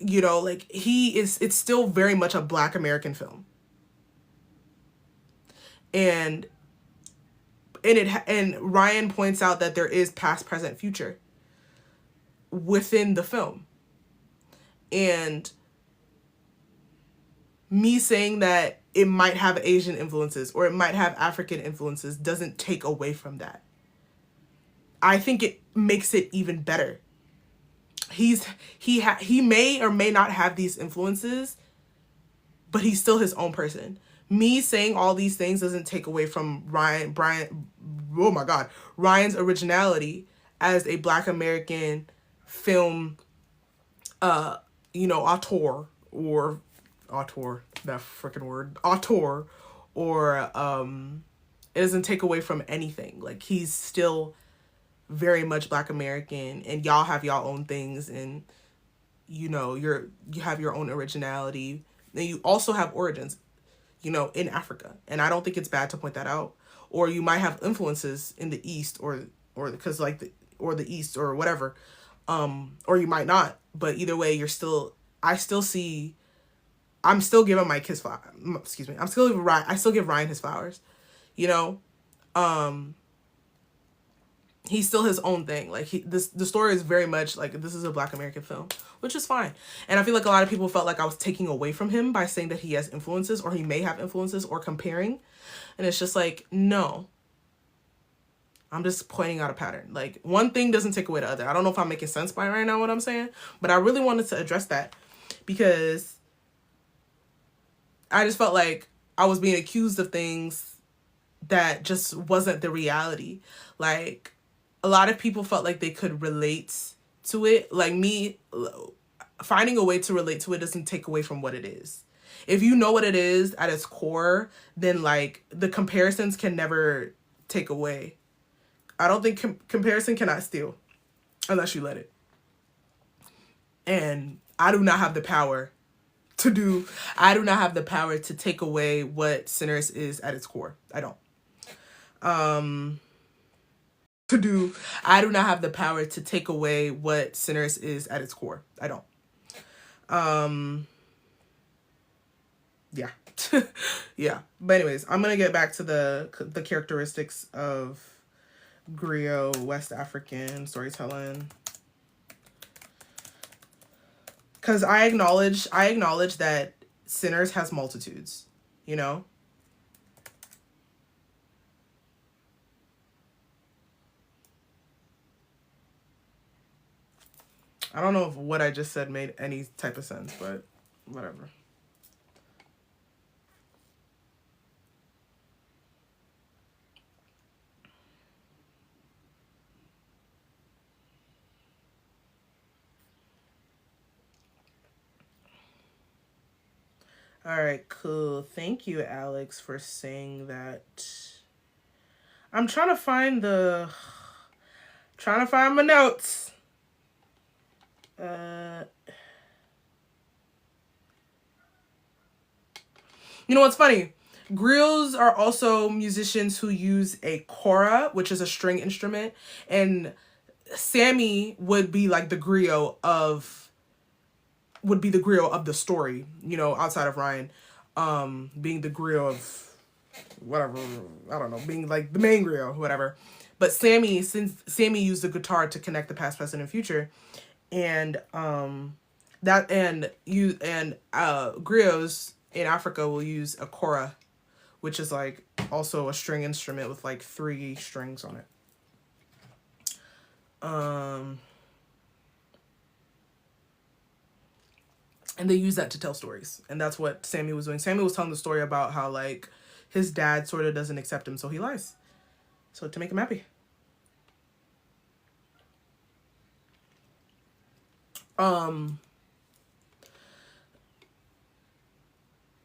Speaker 1: like it's still very much a Black American film. And Ryan points out that there is past, present, future within the film. And me saying that it might have Asian influences or it might have African influences doesn't take away from that. I think it makes it even better. He may or may not have these influences, but he's still his own person. Me saying all these things doesn't take away from Ryan's originality as a Black American film, auteur, that freaking word, auteur, or it doesn't take away from anything. Like, he's still very much Black American, and y'all have y'all own things, and you have your own originality, and you also have origins, in Africa. And I don't think it's bad to point that out. Or you might have influences in the East or because the East or whatever. Or you might not. But either way, I'm still giving Mike his flowers. Excuse me. I still give Ryan his flowers. He's still his own thing. Like, the story is very much like, this is a Black American film, which is fine. And I feel like a lot of people felt like I was taking away from him by saying that he has influences or he may have influences or comparing. And it's just like, no. I'm just pointing out a pattern. Like, one thing doesn't take away the other. I don't know if I'm making sense by right now what I'm saying, but I really wanted to address that because I just felt like I was being accused of things that just wasn't the reality. Like, a lot of people felt like they could relate to it. Like, me finding a way to relate to it doesn't take away from what it is. If you know what it is at its core, then like the comparisons can never take away. I don't think comparison cannot steal unless you let it. And I do not have the power to take away what Sinners is at its core. I don't. I do not have the power to take away what Sinners is at its core. I don't. Yeah. Yeah. But anyways, I'm going to get back to the characteristics of griot, West African storytelling. Because I acknowledge that Sinners has multitudes, I don't know if what I just said made any type of sense, but whatever. All right, cool. Thank you, Alex, for saying that. I'm trying to find my notes. You know what's funny? Griots are also musicians who use a kora, which is a string instrument, and Sammy would be like the griot of the story, you know, outside of Ryan, being the griot of whatever, I don't know, being like the main griot, whatever. But since Sammy used the guitar to connect the past, present, and future, and griots in Africa will use a kora, which is like also a string instrument with like 3 strings on it. And they use that to tell stories. And that's what Sammy was doing. Sammy was telling the story about how like his dad sort of doesn't accept him, so he lies. So to make him happy.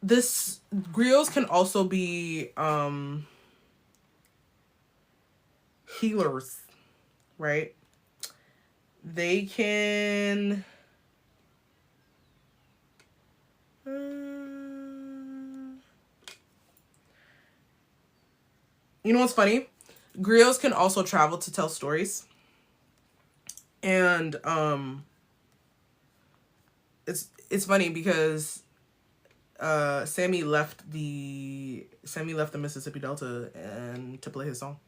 Speaker 1: This griots can also be healers, right? They can you know what's funny? Griots can also travel to tell stories. And it's funny because Sammy left the Mississippi Delta and to play his song.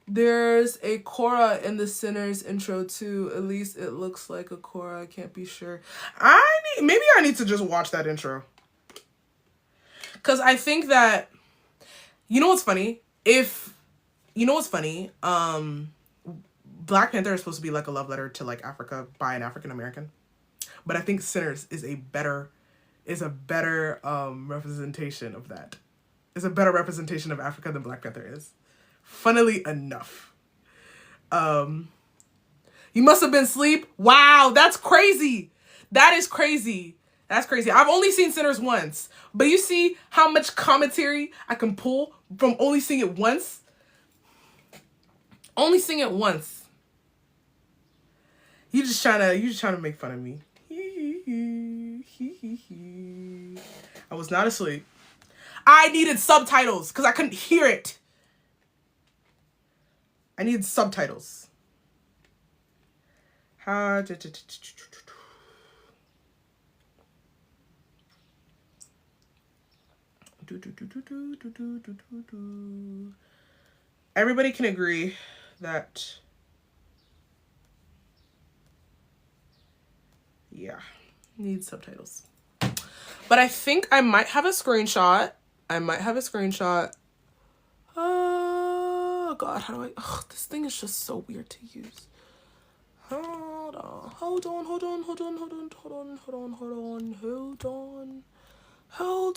Speaker 1: There's a kora in the Sinner's intro too. At least it looks like a kora. I can't be sure. Maybe I need to just watch that intro. Cause I think that, you know what's funny? Black Panther is supposed to be like a love letter to like Africa by an African American, but I think Sinners is a better representation of that. It's a better representation of Africa than Black Panther is. Funnily enough. You must have been asleep. Wow, that's crazy. That is crazy. That's crazy. I've only seen Sinners once, but you see how much commentary I can pull from only seeing it once? Only seeing it once. You just trying to make fun of me. I was not asleep. I needed subtitles because I couldn't hear it. I needed subtitles. Everybody can agree that, yeah, need subtitles. But I think I might have a screenshot. Oh God, how do I? Oh, this thing is just so weird to use. Hold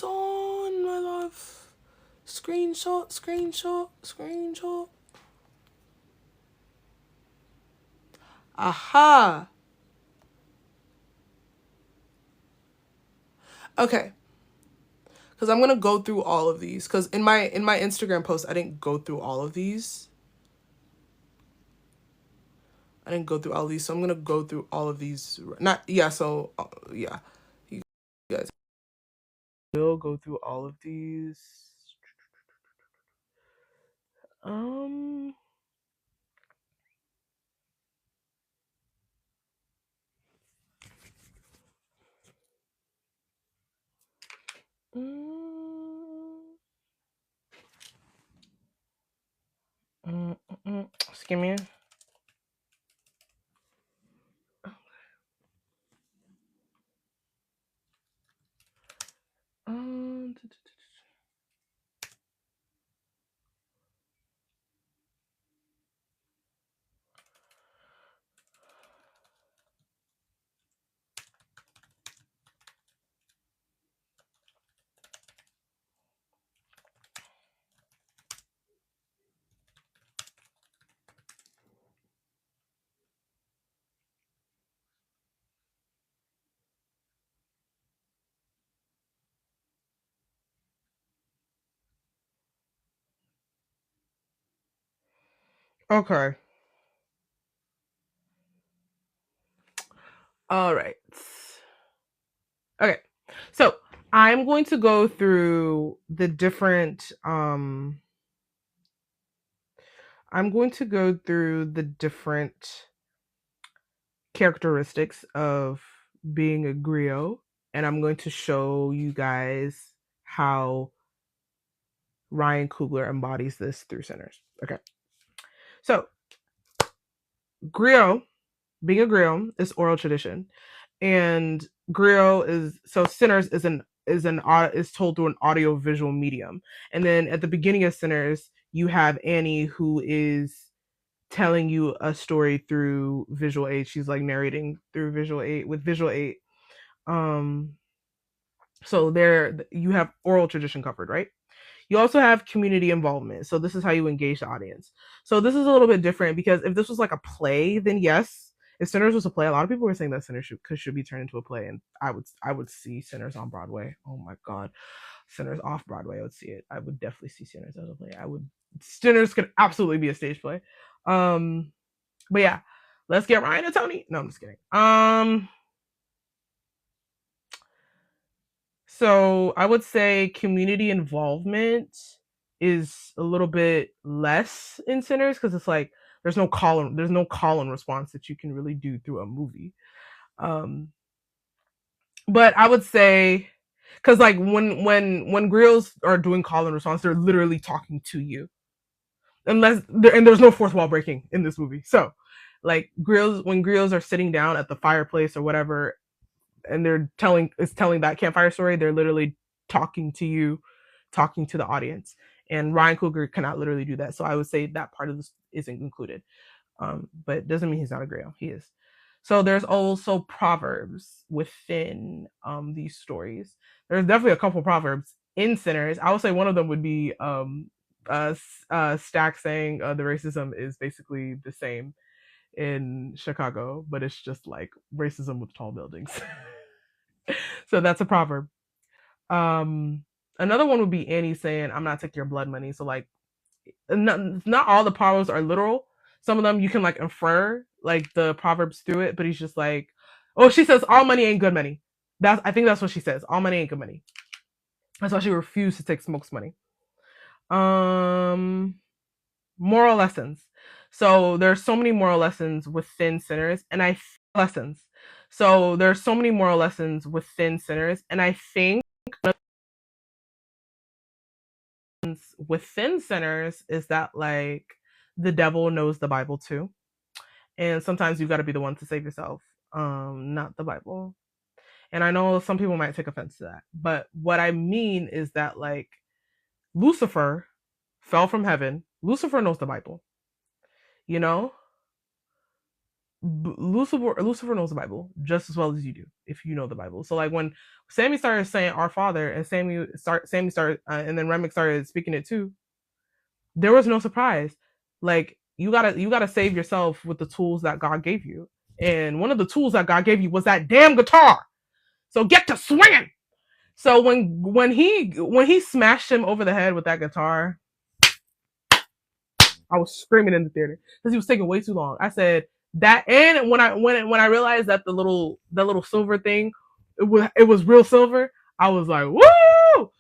Speaker 1: on, my love. Screenshot. Aha. Okay. Because I'm gonna go through all of these. Because in my Instagram post, I didn't go through all of these. So I'm gonna go through all of these. Yeah. You guys will go through all of these. Excuse me. Okay. All right. Okay. So I'm going to go through the different I'm going to go through the different characteristics of being a griot, and I'm going to show you guys how Ryan Coogler embodies this through Sinners. Okay. So griot, being a griot is oral tradition. And griot is so Sinners is told through an audio visual medium. And then at the beginning of Sinners, you have Annie who is telling you a story through visual aid. She's like narrating through visual aid with visual aid. Um so there you have oral tradition covered, right? You also have community involvement. So this is how you engage the audience. So this is a little bit different because if this was like a play, then yes. If Sinners was a play, a lot of people were saying that Sinners should be turned into a play, and I would see Sinners on Broadway. Oh my god, Sinners off Broadway, I would see it. I would definitely see Sinners as a play. Sinners could absolutely be a stage play. But yeah, let's get Ryan and Tony. No, I'm just kidding. So I would say community involvement is a little bit less in Sinners because it's like there's no call and response that you can really do through a movie. Um, but I would say because like when grills are doing call and response, they're literally talking to you, and there's no fourth wall breaking in this movie. So like grills when grills are sitting down at the fireplace or whatever and they're telling that campfire story, they're literally talking to you, talking to the audience. And Ryan Coogler cannot literally do that. So I would say that part of this isn't included. But it doesn't mean he's not a griot. He is. So there's also proverbs within these stories. There's definitely a couple proverbs in Sinners. I would say one of them would be Stack saying the racism is basically the same in Chicago, but it's just like racism with tall buildings. So that's a proverb. Um, Another one would be Annie saying, "I'm not taking your blood money." So like, not all the proverbs are literal. Some of them you can like infer like the proverbs through it, but he's just like, oh, she says all money ain't good money. I think that's what she says. All money ain't good money. That's why she refused to take Smoke's money. Um, Moral lessons. So there's so many moral lessons within Sinners, and lessons. So there's so many moral lessons within Sinners, and I think within Sinners is that like the devil knows the Bible too, and sometimes you've got to be the one to save yourself, not the Bible. And I know some people might take offense to that, but what I mean is that like Lucifer fell from heaven. Lucifer knows the Bible, you know. Lucifer knows the Bible just as well as you do if you know the Bible. So like when Sammy started saying "Our Father" and Sammy started and then Remick started speaking it too, there was no surprise. Like you gotta save yourself with the tools that God gave you, and one of the tools that God gave you was that damn guitar. So get to swinging. So when he smashed him over the head with that guitar, I was screaming in the theater because he was taking way too long. I said that, and when I realized that the little silver thing, it was real silver. I was like, woo!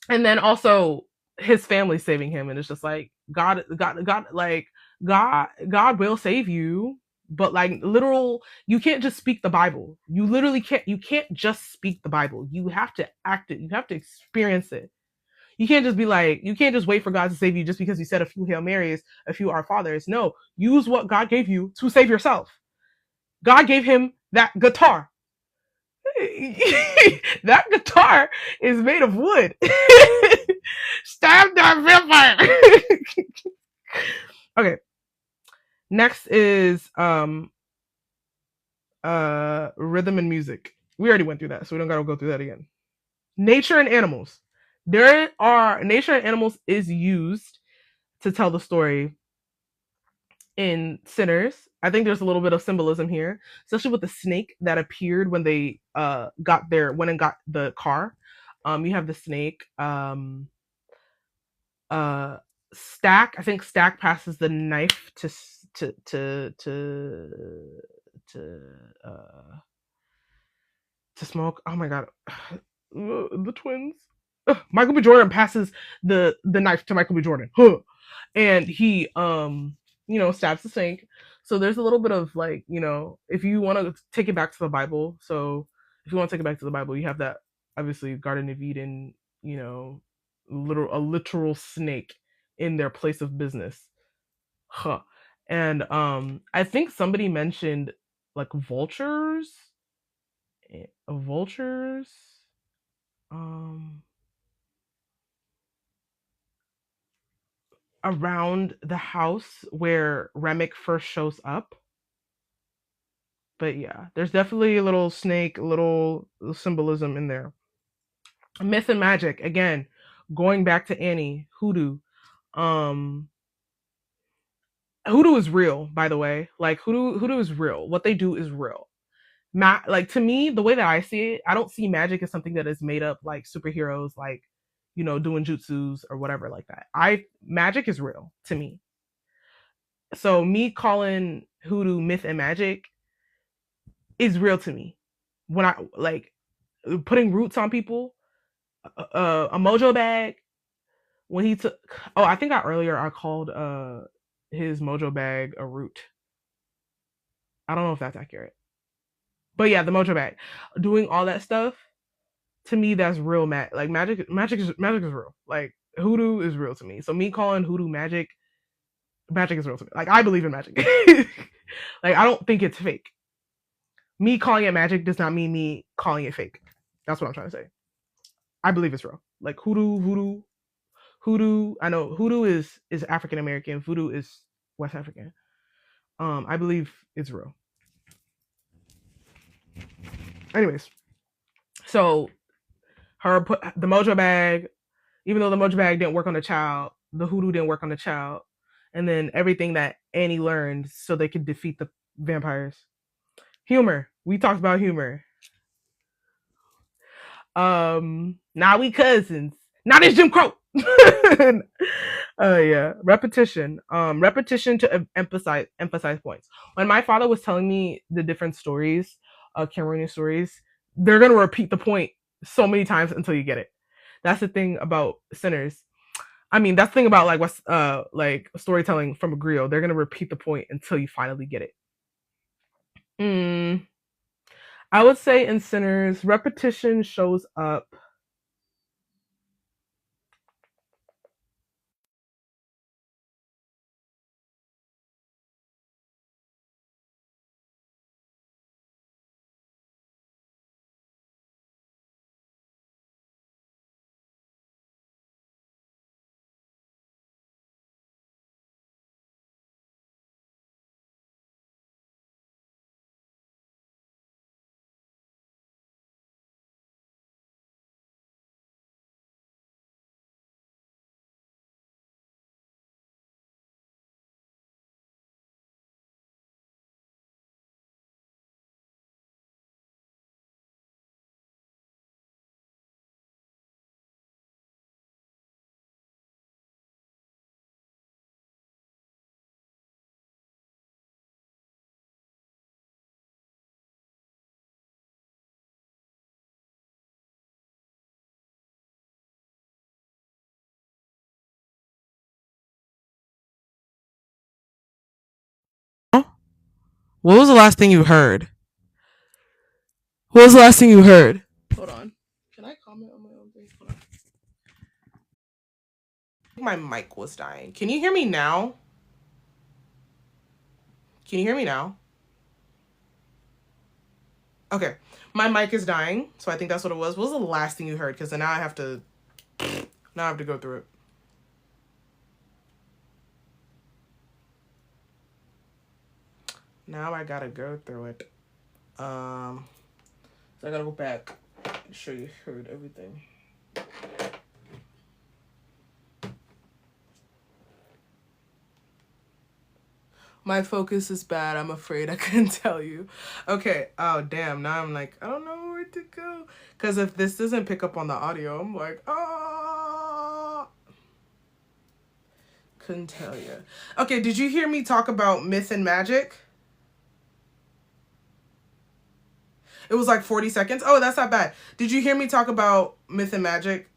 Speaker 1: And then also his family saving him, and it's just like God will save you, but like literal, you can't just speak the Bible. You literally can't. You can't just speak the Bible. You have to act it. You have to experience it. You can't just be like, you can't just wait for God to save you just because you said a few Hail Marys, a few Our Fathers. No, use what God gave you to save yourself. God gave him that guitar. That guitar is made of wood. Stab that vampire. Okay. Next is rhythm and music. We already went through that, so we don't gotta go through that again. Nature and animals. Nature and animals is used to tell the story in Sinners. I think there's a little bit of symbolism here, especially with the snake that appeared when they went and got the car. You have the snake. Stack, I think Stack passes the knife to uh to Smoke. Oh my god, the twins. Michael B. Jordan passes the knife to Michael B. Jordan, and he stabs the snake. So there's a little bit of like, if you want to take it back to the Bible. So if you want to take it back to the Bible, you have that obviously Garden of Eden, a literal snake in their place of business. Huh. And I think somebody mentioned like vultures um around the house where Remick first shows up. But yeah, there's definitely a little snake, little symbolism in there. Myth and magic, again, going back to Annie, hoodoo. Um Hoodoo is real, by the way. Like hoodoo is real. What they do is real. Like to me, the way that I see it, I don't see magic as something that is made up like superheroes, like doing jutsus or whatever like that. Magic is real to me. So me calling hoodoo myth and magic is real to me. When I like putting roots on people, a mojo bag. When he took, oh, I think earlier I called his mojo bag a root. I don't know if that's accurate, but yeah, the mojo bag, doing all that stuff. To me, that's real like magic is real. Like hoodoo is real to me. So me calling hoodoo magic is real to me. Like I believe in magic. Like I don't think it's fake. Me calling it magic does not mean me calling it fake. That's what I'm trying to say. I believe it's real. Like hoodoo. I know hoodoo is African American. Voodoo is West African. I believe it's real. Anyways, so her put the mojo bag, even though the mojo bag didn't work on the child, the hoodoo didn't work on the child, and then everything that Annie learned so they could defeat the vampires. Humor. We talked about humor. Now we cousins. Now there's Jim Crow. Yeah, repetition. Repetition to emphasize points. When my father was telling me the different stories, Cameroonian stories, they're gonna repeat the point so many times until you get it. That's the thing about Sinners. I mean, that's the thing about like storytelling from a griot. They're gonna repeat the point until you finally get it. I would say in Sinners, repetition shows up. What was the last thing you heard? What was the last thing you heard? Hold on. Can I comment on my own thing? Hold on. My mic was dying. Can you hear me now? Can you hear me now? Okay. My mic is dying, so I think that's what it was. What was the last thing you heard? Because then now I have to go through it. Now I gotta go through it. So I gotta go back and show you heard everything. My focus is bad. I'm afraid I couldn't tell you. Okay. Oh, damn. Now I'm like, I don't know where to go. Because if this doesn't pick up on the audio, I'm like, oh. Couldn't tell you. Okay, did you hear me talk about myth and magic? It was like 40 seconds. Oh, that's not bad. Did you hear me talk about myth and magic?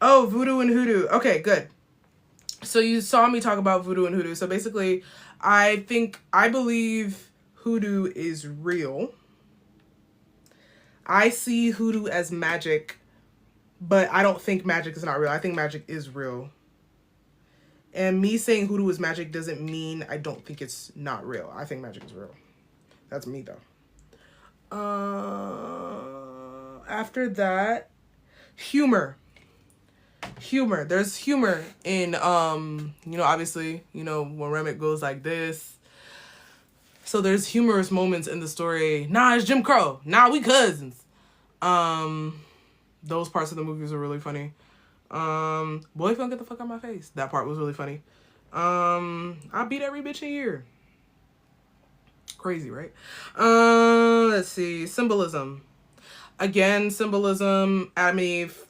Speaker 1: Oh, voodoo and hoodoo. Okay, good. So you saw me talk about voodoo and hoodoo. So basically, I believe hoodoo is real. I see hoodoo as magic, but I don't think magic is not real. I think magic is real. And me saying hoodoo is magic doesn't mean I don't think it's not real. I think magic is real. That's me, though. After that, humor. There's humor in, obviously, when Remick goes like this. So there's humorous moments in the story. Nah, it's Jim Crow. Nah, we cousins. Those parts of the movies are really funny. Boyfriend, get the fuck out of my face. That part was really funny. I beat every bitch in here. Crazy, right? Let's see. Symbolism. Again, symbolism. Adam and Eve.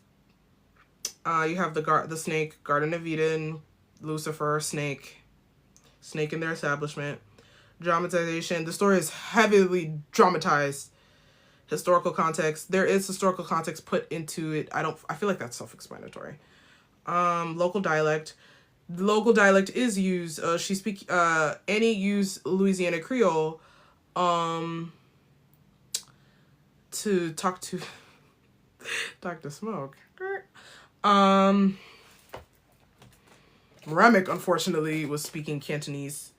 Speaker 1: You have the snake, Garden of Eden, Lucifer, snake in their establishment. Dramatization. The story is heavily dramatized. Historical context. There is historical context put into it. I feel like that's self-explanatory. Local dialect. Local dialect is used. Annie used Louisiana Creole to talk to Smoke. Remick, unfortunately, was speaking Cantonese.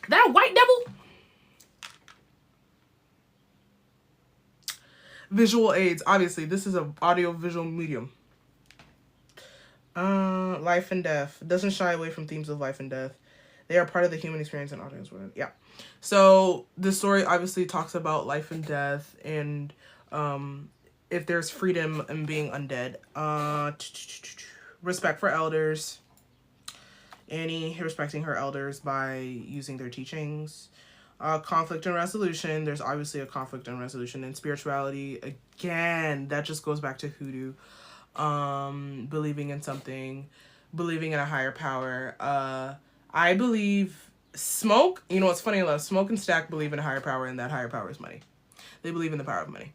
Speaker 1: That white devil? Visual aids. Obviously, this is an audio-visual medium. Life and death. Doesn't shy away from themes of life and death. They are part of the human experience and audience. Yeah. So, the story obviously talks about life and death and if there's freedom in being undead. Respect for elders. Annie respecting her elders by using their teachings. Conflict and resolution. There's obviously a conflict and resolution. And spirituality, again, that just goes back to hoodoo. Believing in something. Believing in a higher power. I believe Smoke, what's funny enough, Smoke and Stack believe in a higher power, and that higher power is money. They believe in the power of money.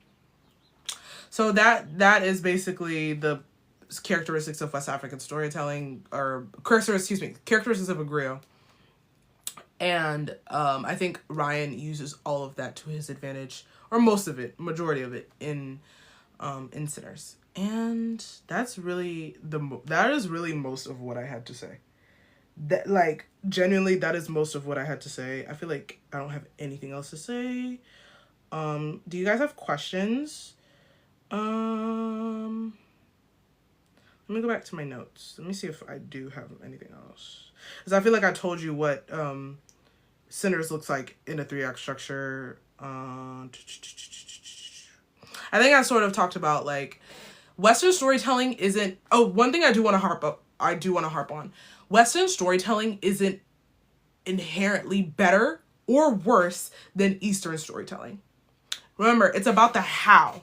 Speaker 1: So that is basically the characteristics of West African storytelling, or characteristics of a griot. And I think Ryan uses all of that to his advantage, or most of it, majority of it, in Sinners. And that is really most of what I had to say. That, like, genuinely, that is most of what I had to say. I feel like I don't have anything else to say. Do you guys have questions? Let me go back to my notes. Let me see if I do have anything else. Because I feel like I told you what Sinners looks like in a 3-act structure. I think I sort of talked about, like, Western storytelling isn't... Oh, one thing I do want to harp on. Western storytelling isn't inherently better or worse than Eastern storytelling. Remember, it's about the how.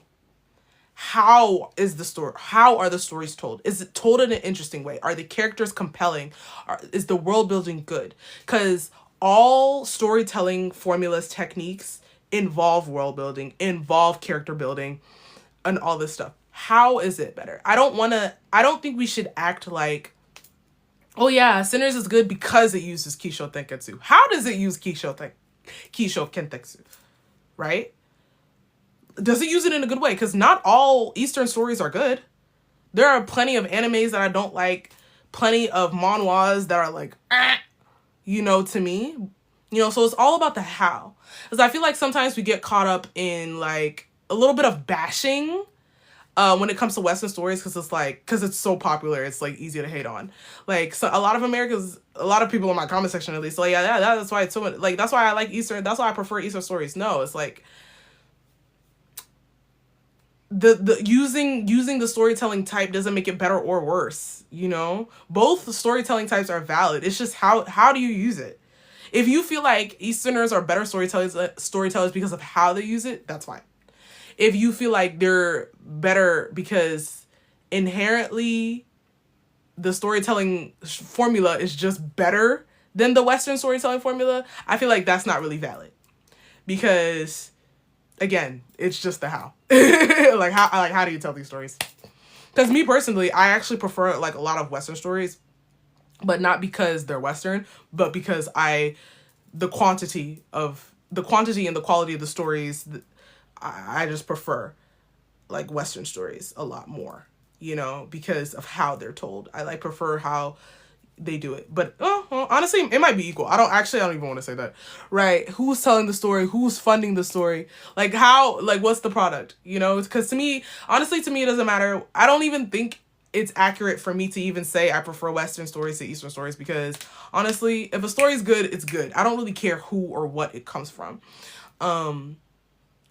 Speaker 1: How is the story? How are the stories told? Is it told in an interesting way? Are the characters compelling? Is the world building good? Because all storytelling formulas, techniques involve world building, involve character building, and all this stuff. How is it better? I don't think we should act like, oh yeah, Sinners is good because it uses Kisho Tenketsu. How does it use Kisho Kentetsu? Right? Does it use it in a good way? Because not all Eastern stories are good. There are plenty of animes that I don't like. Plenty of manhwas that are like, to me. So it's all about the how. Because I feel like sometimes we get caught up in, like, a little bit of bashing when it comes to Western stories, because it's so popular, it's, like, easy to hate on. Like, so a lot of people in my comment section at least, like, yeah, that's why it's so much, like, that's why I like Eastern, that's why I prefer Eastern stories. No, it's like, the using the storytelling type doesn't make it better or worse, you know? Both storytelling types are valid. It's just how do you use it? If you feel like Easterners are better storytellers because of how they use it, that's fine. If you feel like they're better because inherently the storytelling formula is just better than the Western storytelling formula, I feel like that's not really valid. Because again, it's just the how. How do you tell these stories? Because me personally, I actually prefer like a lot of Western stories, but not because they're Western, but because the quantity and the quality of the stories, I just prefer like Western stories a lot more, you know, because of how they're told. I prefer how they do it. But honestly, it might be equal. I don't even want to say that. Right? Who's telling the story? Who's funding the story? Like what's the product? You know, because to me, honestly, it doesn't matter. I don't even think it's accurate for me to even say I prefer Western stories to Eastern stories, because honestly, if a story is good, it's good. I don't really care who or what it comes from.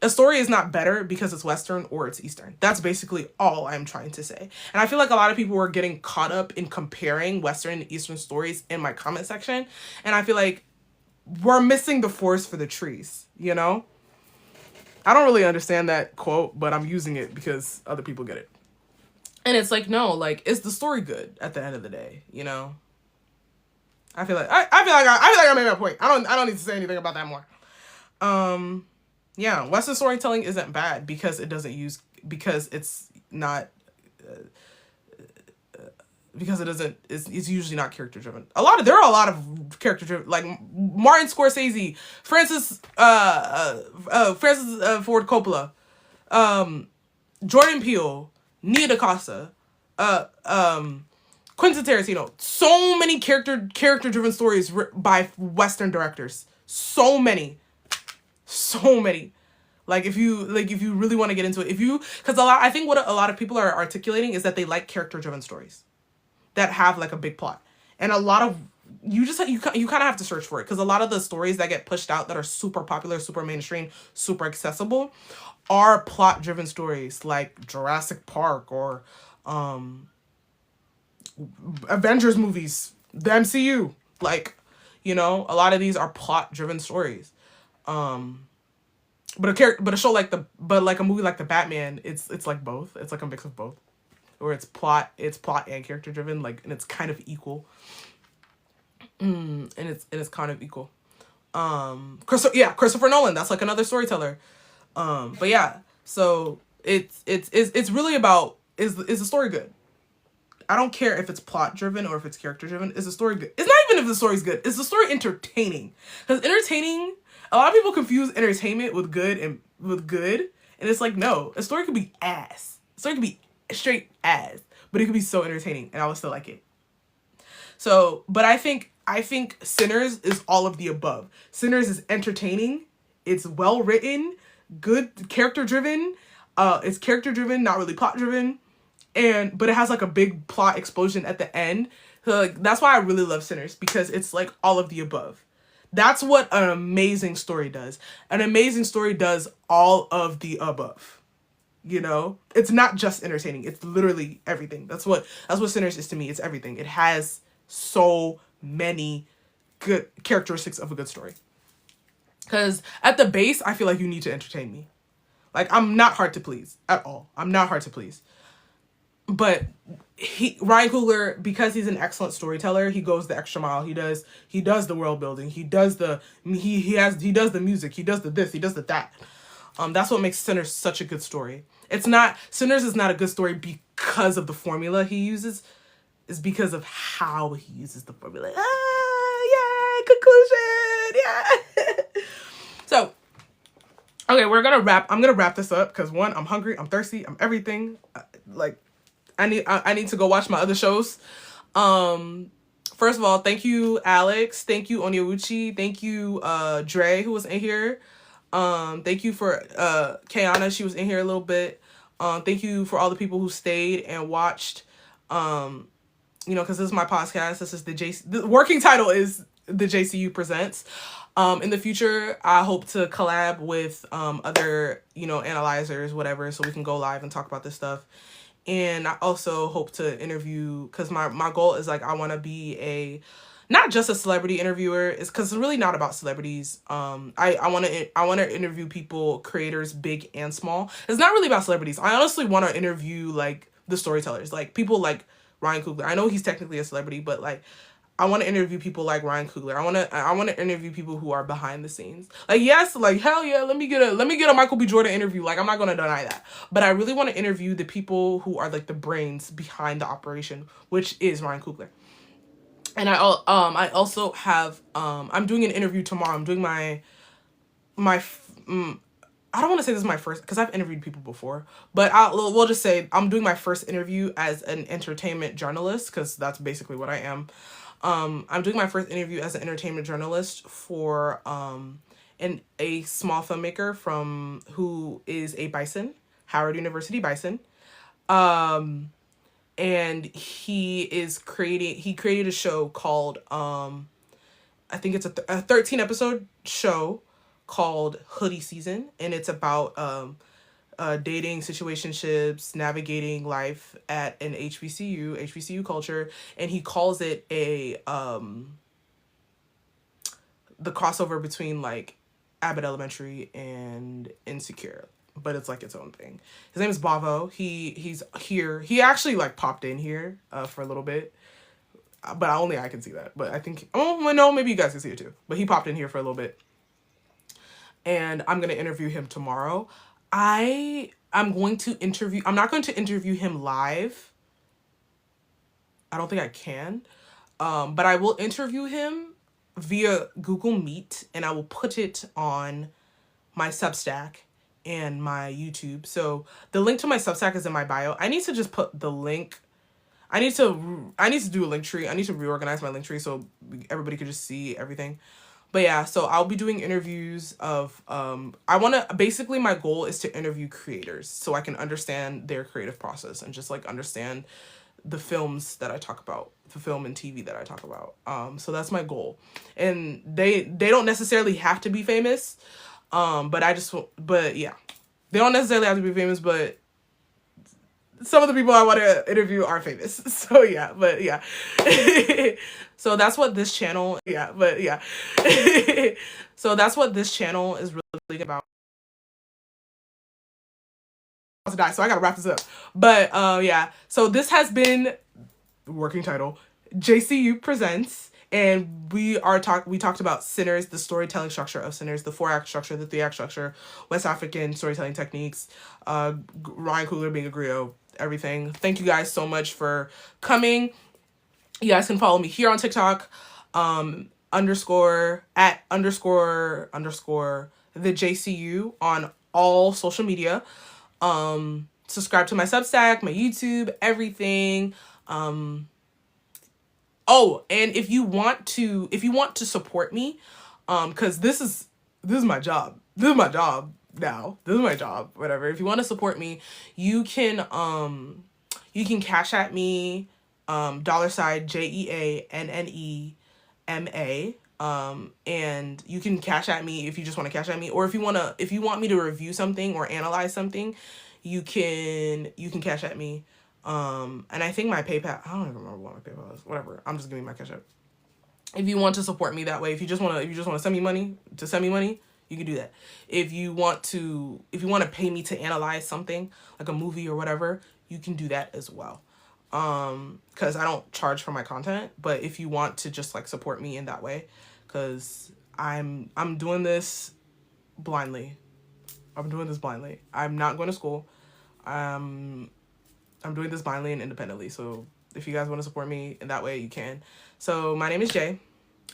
Speaker 1: A story is not better because it's Western or it's Eastern. That's basically all I'm trying to say. And I feel like a lot of people were getting caught up in comparing Western and Eastern stories in my comment section. And I feel like we're missing the forest for the trees, you know? I don't really understand that quote, but I'm using it because other people get it. And it's like, no, like, is the story good at the end of the day, you know? I feel like I made my point. I don't need to say anything about that more. Yeah, Western storytelling isn't bad because it's usually not character driven. There are a lot of character driven, like Martin Scorsese, Francis Ford Coppola, Jordan Peele, Nia DaCosta, Quentin Tarantino. So many character driven stories by Western directors. So many. Like if you really want to get into it, I think what a lot of people are articulating is that they like character driven stories that have like a big plot. And a lot of you kind of have to search for it, because a lot of the stories that get pushed out that are super popular, super mainstream, super accessible are plot driven stories, like Jurassic Park or Avengers movies, the MCU. Like, you know, a lot of these are plot driven stories. But a movie like the Batman, it's like both. It's like a mix of both, where it's plot and character driven, like, and it's kind of equal. And it's kind of equal. Christopher Nolan, that's like another storyteller. But yeah, so it's really about, is the story good? I don't care if it's plot driven or if it's character driven. Is the story good? It's not even if the story's good. Is the story entertaining? Because entertaining, a lot of people confuse entertainment with good, and it's like, no, a story could be ass. A story could be straight ass, but it could be so entertaining, and I would still like it. So, but I think Sinners is all of the above. Sinners is entertaining. It's well written, good character driven. It's character driven, not really plot driven. But it has like a big plot explosion at the end. So, like, that's why I really love Sinners, because it's like all of the above. That's what an amazing story does. An amazing story does all of the above. You know, it's not just entertaining. It's literally everything. That's what Sinners is to me. It's everything. It has so many good characteristics of a good story. Because at the base, I feel like you need to entertain me. Like, I'm not hard to please at all. I'm not hard to please. But Ryan Coogler, because he's an excellent storyteller, he goes the extra mile. He does the world building. He does the music. He does the this. He does the that. That's what makes Sinners such a good story. Sinners is not a good story because of the formula he uses. It's because of how he uses the formula. Conclusion. Yeah. So, okay, I'm gonna wrap this up because, one, I'm hungry, I'm thirsty, I'm everything. I need to go watch my other shows. First of all, thank you, Alex. Thank you, Onyewuchi. Thank you, Dre, who was in here. Thank you for Kayana. She was in here a little bit. Thank you for all the people who stayed and watched. Because this is my podcast. This is the working title is the JCU Presents. In the future, I hope to collab with other, analyzers, whatever, so we can go live and talk about this stuff. And I also hope to interview, because my goal is, like, I want to be not just a celebrity interviewer, is because it's really not about celebrities. I want to interview people, creators big and small. It's not really about celebrities. I honestly want to interview, like, the storytellers, like people like Ryan Coogler. I know he's technically a celebrity, but, like, I want to interview people like Ryan Coogler. I want to interview people who are behind the scenes. Like, yes, like, hell yeah, let me get a Michael B. Jordan interview. Like, I'm not going to deny that. But I really want to interview the people who are, like, the brains behind the operation, which is Ryan Coogler. And I also have I'm doing an interview tomorrow. I'm doing I don't want to say this is my first, because I've interviewed people before, but we'll just say I'm doing my first interview as an entertainment journalist, because that's basically what I am. I'm doing my first interview as an entertainment journalist for a small filmmaker who is a Bison, Howard University Bison. And he created a show called, I think it's a 13 episode show called Hoodie Season. And it's about dating, situationships, navigating life at an HBCU culture. And he calls it the crossover between, like, Abbott Elementary and Insecure, but it's, like, its own thing. His name is Bavo. He's here. He actually, like, popped in here for a little bit, but only I can see that. But I think, no, maybe you guys can see it too. But he popped in here for a little bit, and I'm gonna interview him tomorrow. I'm not going to interview him live. I don't think I can, but I will interview him via Google Meet, and I will put it on my Substack and my YouTube. So the link to my Substack is in my bio. I need to just put the link. I need to do a link tree. I need to reorganize my link tree so everybody could just see everything. But yeah, so I'll be doing interviews of, basically my goal is to interview creators so I can understand their creative process and just, like, understand the films that I talk about, the film and TV that I talk about. So that's my goal. And they don't necessarily have to be famous. But yeah, they don't necessarily have to be famous, but some of the people I want to interview are famous. So yeah, but yeah. So that's what this channel, so that's what this channel is really about. To die, so I gotta wrap this up. But yeah, so this has been working title JCU Presents, and we talked about Sinners, the storytelling structure of Sinners, the 4-act structure, the 3-act structure, West African storytelling techniques, Ryan Coogler being a griot, everything. Thank you guys so much for coming. You guys can follow me here on TikTok, _@ _ the JCU on all social media. Subscribe to my Substack, my YouTube, everything. Oh, and if you want to support me, cause this is my job. This is my job now. This is my job, whatever. If you want to support me, you can Cashapp me, $Jeannema. And you can Cashapp me if you just want to Cashapp me, or if you want me to review something or analyze something, you can Cashapp me. And I think my PayPal, I don't even remember what my PayPal is. Whatever. I'm just giving my Cashapp. If you want to support me that way, if you just want to send me money, you can do that. If you want to pay me to analyze something like a movie or whatever, you can do that as well. Cause I don't charge for my content, but if you want to just, like, support me in that way, cause I'm doing this blindly. I'm not going to school. I'm doing this blindly and independently. So if you guys want to support me in that way, you can. So my name is Jay.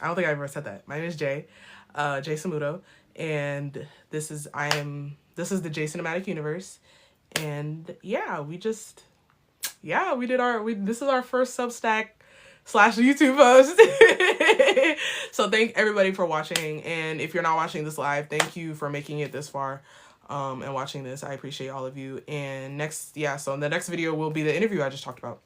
Speaker 1: I don't think I ever said that. My name is Jay, Jmsamuto, and this is the J Cinematic Universe. And yeah, this is our first Substack / YouTube post. So thank everybody for watching. And if you're not watching this live, thank you for making it this far. And watching this. I appreciate all of you. And so the next video will be the interview I just talked about.